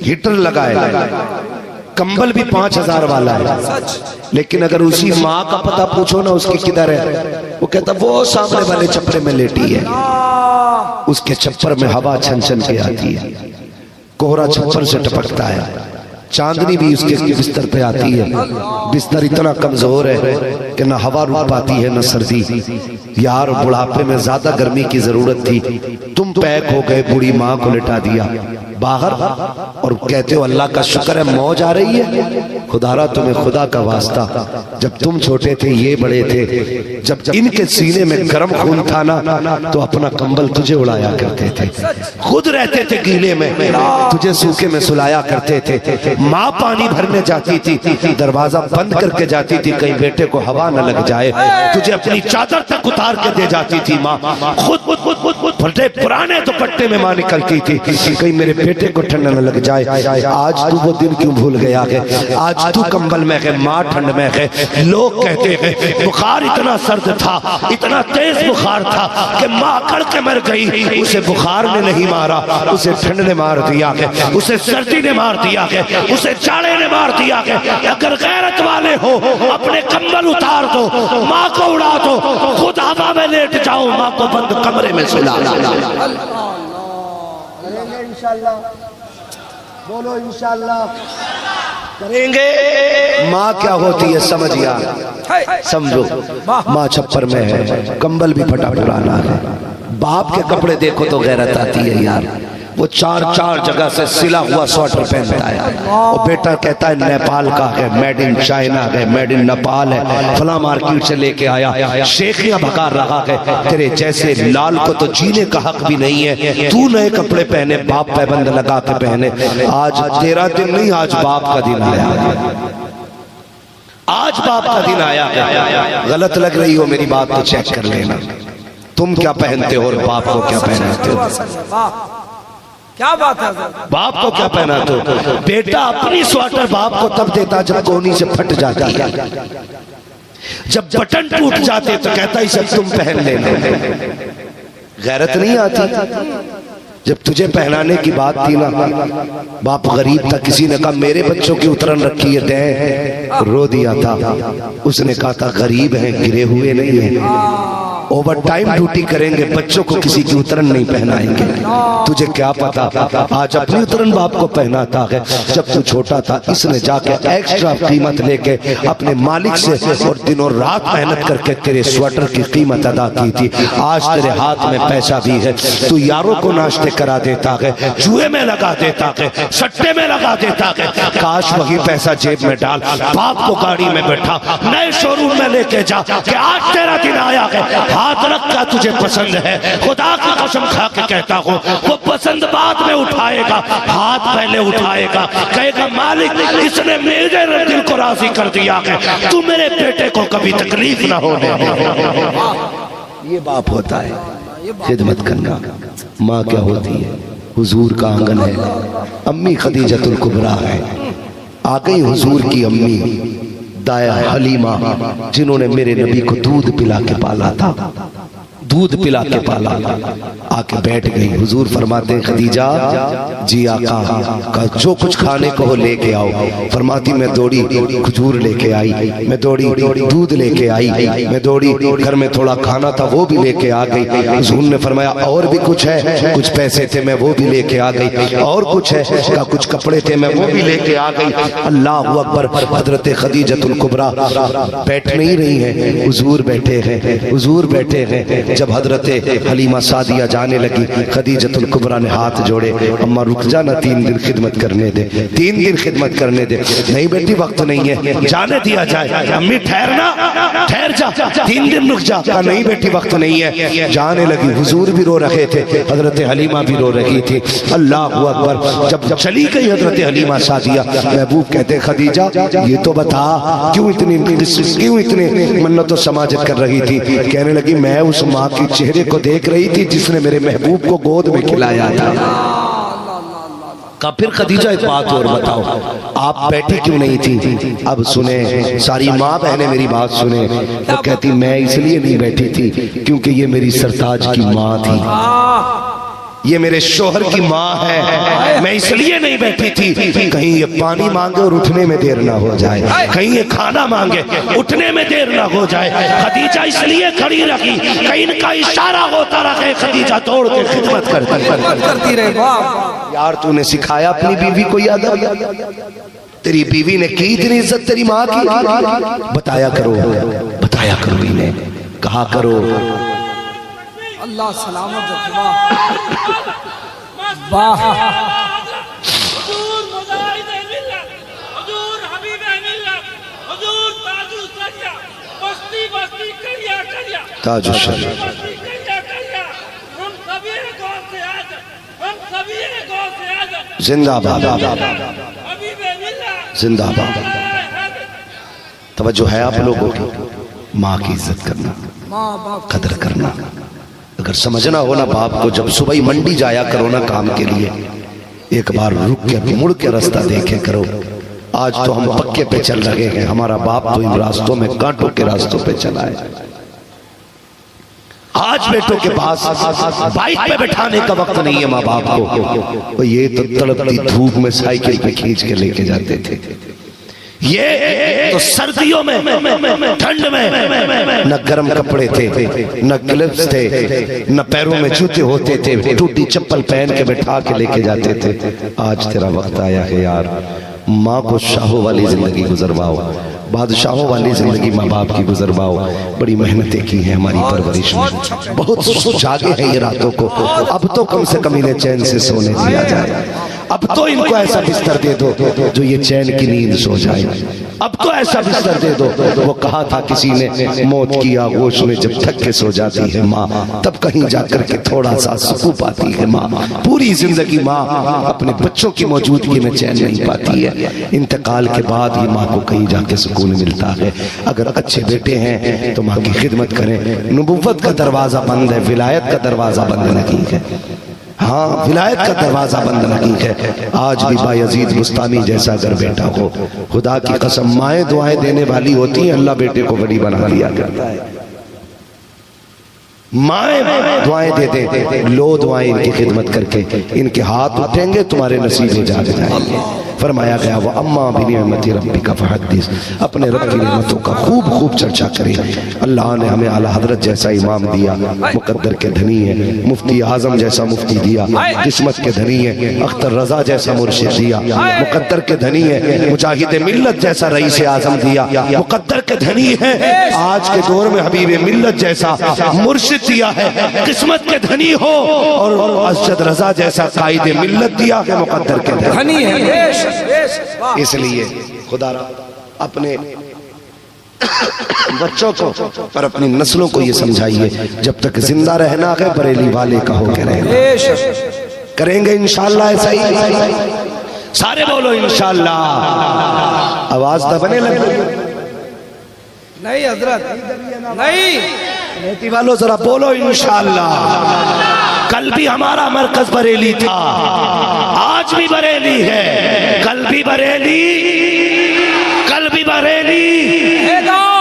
हीटर लगा है, कंबल भी 5000 वाला है। लेकिन अगर उसी माँ का पता पूछो ना उसकी किधर है, वो कहता वो सामने वाले छप्परे में लेटी है, उसके छप्पर में हवा छन छन के आती है, कोहरा छप्पर से टपकता है, चांदनी भी उसके बिस्तर पे आती है। बिस्तर इतना कमजोर है कि ना हवा रुक पाती है न सर्दी। यार बुढ़ापे में ज्यादा गर्मी की जरूरत थी, तुम पैक हो गए, बूढ़ी माँ को लिटा दिया बाहर और कहते हो अल्लाह का शुक्र है मौज आ रही है। खुदारा तुम्हें खुदा का वास्ता, जब तुम छोटे थे ये बड़े थे, जब इनके सीने में गर्म खून था ना तो अपना कंबल तुझे उड़ाया करते थे, खुद रहते थे गीले में, तुझे सूखे में सुलाया करते थे। माँ पानी भरने जाती थी, दरवाजा बंद करके जाती थी कहीं बेटे को हवा न लग जाए, तुझे अपनी चादर तक उतार के दे जाती थी माँ। खुद फटे पुराने दुपट्टे में माँ निकलती थी कहीं मेरे बेटे को ठंड न लग जाए। आज तू वो दिन क्यों भूल गया है? आज तू कंबल में है, माँ ठंड में है। लोग कहते हैं बुखार इतना सर्द था, इतना तेज बुखार था कि माँ अकड़ के मर गई। उसे बुखार ने नहीं मारा, उसे ठंड ने मार दिया है, उसे सर्दी ने मार दिया है, उसे जाड़े ने मार दिया है। अगर गैरत वाले हो अपने कंबल उतार दो, माँ को उड़ा दो, खुद हवा में लेट जाओ, माँ को बंद कमरे में सुला इंशाल्लाह। बोलो इंशाल्लाह करेंगे। माँ क्या होती है समझ यार, समझो। माँ छप्पर में है, कंबल भी फटा पुराना है। बाप के कपड़े देखो तो गैरत आती है यार। वो चार जगह से सिला हुआ स्वेटर पहनता है और बेटा कहता है नेपाल का है, मेड इन चाइना है, मेड इन नेपाल है, फला मार्केट से लेके आया। शेखियां भगा रहा है, तेरे जैसे लाल को तो जीने का हक भी नहीं है, तू नए कपड़े पहने, बाप पैबंद लगा के पहने। आज तेरा दिन नहीं, आज बाप का दिन आया, आज बाप का दिन आया है। गलत लग रही हो मेरी बात तो चेक कर लेना, तुम क्या पहनते हो और बाप को क्या पहनाते हो? क्या बात है? बाप को क्या पहनाते हो? बेटा अपनी स्वेटर बाप को तब देता जब कोनी से फट जाती है, जब बटन टूट जाते तो कहता ही सब तुम पहन लेना। गैरत नहीं आती? जब तुझे पहनाने की बात थी ना, बाप गरीब था, किसी ने कहा मेरे बच्चों की उतरन रखी है, दे, रो दिया था। उसने कहा था गरीब हैं, गिरे हुए नहीं हैं, ओवर टाइम ड्यूटी करेंगे, बच्चों को किसी की उतरन नहीं पहनाएंगे। तुझे क्या पता आज अपनी उतरन बाप को पहनाता है। जब तू छोटा था इसने जाके एक्स्ट्रा कीमत लेके अपने मालिक से और दिनों रात मेहनत करके तेरे स्वेटर की कीमत अदा की थी। आज तेरे हाथ में पैसा भी है, तू यारों को नाश्ते करा देता है, जुए में लगा देता है, सट्टे में लगा देता है। काश वही पैसा जेब में डाल, बाप को गाड़ी में बैठा नए शोरूम में लेके जा कि आज तेरा दिन आया है, हाथ रखा तुझे पसंद है। खुदा की कसम खा के कहता हूँ वो पसंद बाद में उठाएगा, हाथ पहले उठाएगा, कहेगा मालिक इसने मेरे दिल को राजी कर दिया है, तू मेरे बेटे को कभी तकलीफ ना होने दे। ये बाप होता है खिदमत करना। माँ क्या होती है? हुजूर का आंगन है, अम्मी खदीजतुल कुबरा है। आ गई हुजूर की अम्मी दाया हलीमा, जिन्होंने मेरे नबी को दूध पिला के पाला था, दूध पिला के पाला। आके बैठ गई। हुजूर फरमाते खदीजा जी आका का जो कुछ खाने को हो लेके आओ। फरमाती मैं दौड़ी खजूर लेके आई, मैं दौड़ी दूध लेके आई, मैं दौड़ी घर में थोड़ा खाना था वो भी लेके आ गई। हुजूर ने फरमाया और भी कुछ है? कुछ पैसे थे मैं वो भी लेके आ गई। और कुछ है? का कुछ कपड़े थे मैं वो भी लेके आ गई। अल्लाह अकबर। हजरत खदीजतुल कुबरा बैठ नहीं रही है, हुजूर बैठे हैं, हुजूर बैठे हैं। जब हजरत हलीमा सादिया जाने लगी, खदीजतुल कुबरा ने हाथ जोड़े, अम्मा रुक जाना, 3 दिन खिदमत करने दे, 3 दिन खिदमत करने दे। नहीं बेटी वक्त नहीं है, जाने दिया जाए। अम्मी ठहरना, ठहर जा, 3 दिन रुक जा। कहा नहीं बेटी वक्त नहीं है। जाने लगी। हुजूर भी रो रहे थे, हजरत हलीमा भी रो रही थी। अल्लाह अकबर। जब चली गई हजरत हलीमा सादिया, महबूब कहते खदीजा ये तो बता क्यों इतने मन्नत समाजत कर रही थी? कहने लगी मैं उस माँ की चेहरे को देख रही थी जिसने मेरे महबूब को गोद में खिलाया था। का फिर खदीजा एक बात और बताओ, आप बैठी क्यों नहीं थी? अब सुने सारी माँ बहने मेरी बात सुने। वो तो कहती मैं इसलिए नहीं बैठी थी क्योंकि ये मेरी सरताज की माँ थी, ये मेरे शोहर की माँ है, मैं इसलिए नहीं बैठी थी कहीं ये पानी मांगे और उठने में देर ना हो जाए, कहीं ये खाना मांगे उठने में देर ना हो जाए। खदीजा इसलिए खड़ी रही कहीं इनका इशारा होता रहे, खदीजा दौड़ के खिदमत करती रहे। यार तूने सिखाया अपनी बीवी को याद? तेरी बीवी ने की इतनी इज्जत तेरी माँ की? बताया करो इन्हें, कहा करो। अल्लाह सलामत रखे। वाह ताजुल शरीफ जिंदाबाद जिंदाबाद। तवज्जो है आप लोगों की? माँ की इज्जत करना, कदर करना। अगर समझना हो ना बाप को, जब सुबह ही मंडी जाया करो ना काम के लिए, एक बार रुक के मुड़ के रास्ता देखे करो। आज तो हम पक्के पे चल रहे हैं, हमारा बाप तो इन रास्तों में कांटों के रास्तों पे चला है। आज बेटों के पास बाइक पे बैठाने का वक्त नहीं है माँ बाप को। ये तो तड़पती धूप में साइकिल पे खींच के लेके जाते थे। ये तो सर्दियों में, ठंड में न गर्म कपड़े थे, न ग्लव्स थे, न पैरों में जूते होते थे, टूटी चप्पल पहन के बैठा के लेके जाते थे। आज तेरा वक्त आया है यार, माँ को शाहों वाली जिंदगी गुजरवाओ, बादशाहों वाली जिंदगी माँ बाप की गुजरवाओ। बड़ी मेहनतें की हैं हमारी परवरिश में, बहुत सुस्त जागे हैं ये रातों को। अब तो कम से कम इन्हें चैन से सोने दिया जाए। अब तो इनको ऐसा बिस्तर दे दो जो ये चैन की नींद सो जाए। अब तो ऐसा बिस्तर दे दो। वो कहा था किसी ने, मौत की आगोश में जब थक के सो जाती है माँ, तब कहीं जाकर के थोड़ा सा सुकून पाती है माँ। पूरी जिंदगी माँ अपने बच्चों की मौजूदगी में चैन नहीं पाती है। इंतकाल के बाद ही माँ को कहीं जाके सुकून मिलता है। अगर अच्छे बेटे हैं तो माँ की खिदमत करें। नबुव्वत का दरवाजा बंद है, विलायत का दरवाजा बंद नहीं है। हाँ, विलायत का दरवाजा बंद नहीं है। आज भी बायजीद बुस्तामी जैसा अगर बेटा हो, खुदा की कसम माएं दुआएं देने वाली होती हैं, अल्लाह बेटे को बड़ी बना लिया करता है। माएं दुआएं दे दे, लो दुआएं इनकी खिदमत करके, इनके हाथ उठेंगे तुम्हारे नसीब में जाग जाएंगे। फरमाया गया वो अम्मा बिनिअमति रब्बिका फहद्दिस, अपने रब की नेमतों का खूब खूब चर्चा करें। अल्लाह ने हमें आला हजरत जैसा इमाम दिया, मुकद्दर के धनी है। मुफ्ती आजम जैसा मुफ्ती दिया, किस्मत के धनी है। अख्तर रजा जैसा मुर्शिद दिया, मुकद्दर के धनी है। मुजाहिद मिल्लत जैसा रईस आजम दिया, मुकद्दर के धनी है। आज के दौर में हबीब मिल्लत जैसा मुर्शिद दिया है, किस्मत के धनी हो। और अरशद रजा जैसा कायद मिल्लत दिया है, मुकद्दर के धनी है। इसलिए खुदा अपने बच्चों को और अपनी नस्लों को ये समझाइए, जब तक जिंदा रहना है बरेली वाले का होकर रहना। करेंगे इंशाअल्लाह ऐसा ही। सारे बोलो इंशाअल्लाह। आवाज दबने लगी नहीं हजरत, नहीं रहती वालों, जरा बोलो इंशाअल्लाह। कल भी हमारा मरकज बरेली था, आज भी बरेली है, कल भी बरेली, कल भी बरेली।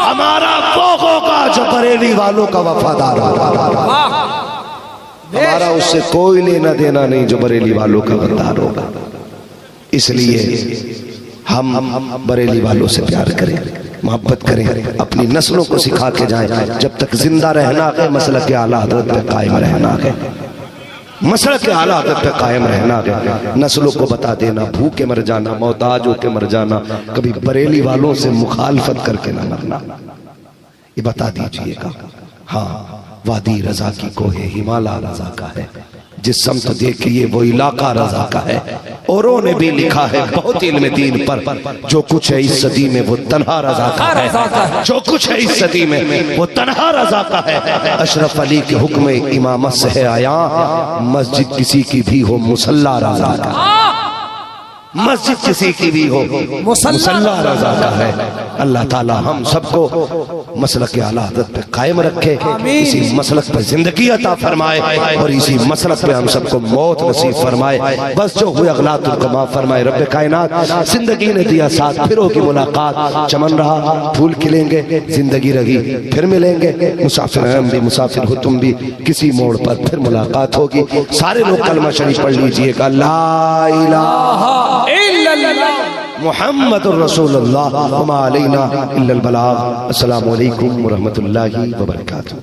हमारा वो होगा जो बरेली वालों का वफादार होगा। हमारा उससे कोई लेना देना नहीं जो बरेली वालों का वफादार होगा। इसलिए हम बरेली वालों से प्यार करें, मोहब्बत करें, अपनी नस्लों को सिखा के जाएं। जब तक जिंदा रहना है मसलक के आला हज़रत पे कायम रहना है, मसलक के आला हज़रत पे कायम रहना है। नस्लों को बता देना, भूखे मर जाना, मोहताज होके मर जाना, कभी बरेली वालों से मुखालफत करके न मरना, ये बता दीजिएगा। हाँ, वादी रजा की कोहे हिमालय रजा का है, जिस समत देखिए वो इलाका रजा का है। औरों ने भी लिखा है बहुत इल्म दीन पर, जो कुछ है इस सदी में वो तन्हा रजा का है, जो कुछ है इस सदी में वो तन्हा रजा का है। अशरफ अली के हुक्म इमामत से है आया, मस्जिद किसी की भी हो मुसल्ला रजा का, मस्जिद किसी की भी हो मुसल्ला रजा का है। अल्लाह ताला हम सबको मसलक के आला हज़रत पे कायम रखे, इसी मसलक पे जिंदगी अता फरमाए और इसी मसलक पे हम सबको मौत नसीब फरमाए। बस जो हुए अगलातुल कमा फरमाए रब्बे कायनात। जिंदगी ने दिया साथ, फिर होगी मुलाकात, चमन रहा फूल खिलेंगे, जिंदगी रही फिर मिलेंगे। मुसाफिर हम भी मुसाफिर हो तुम भी, किसी मोड़ पर फिर मुलाकात होगी। सारे लोग कलमा शरीफ पढ़ लीजिएगा, ला इलाहा मुहम्मदुर रसूलुल्लाह व मा अलैना इल्लल बलाग। अस्सलामु अलैकुम व रहमतुल्लाहि व बरकातुहू।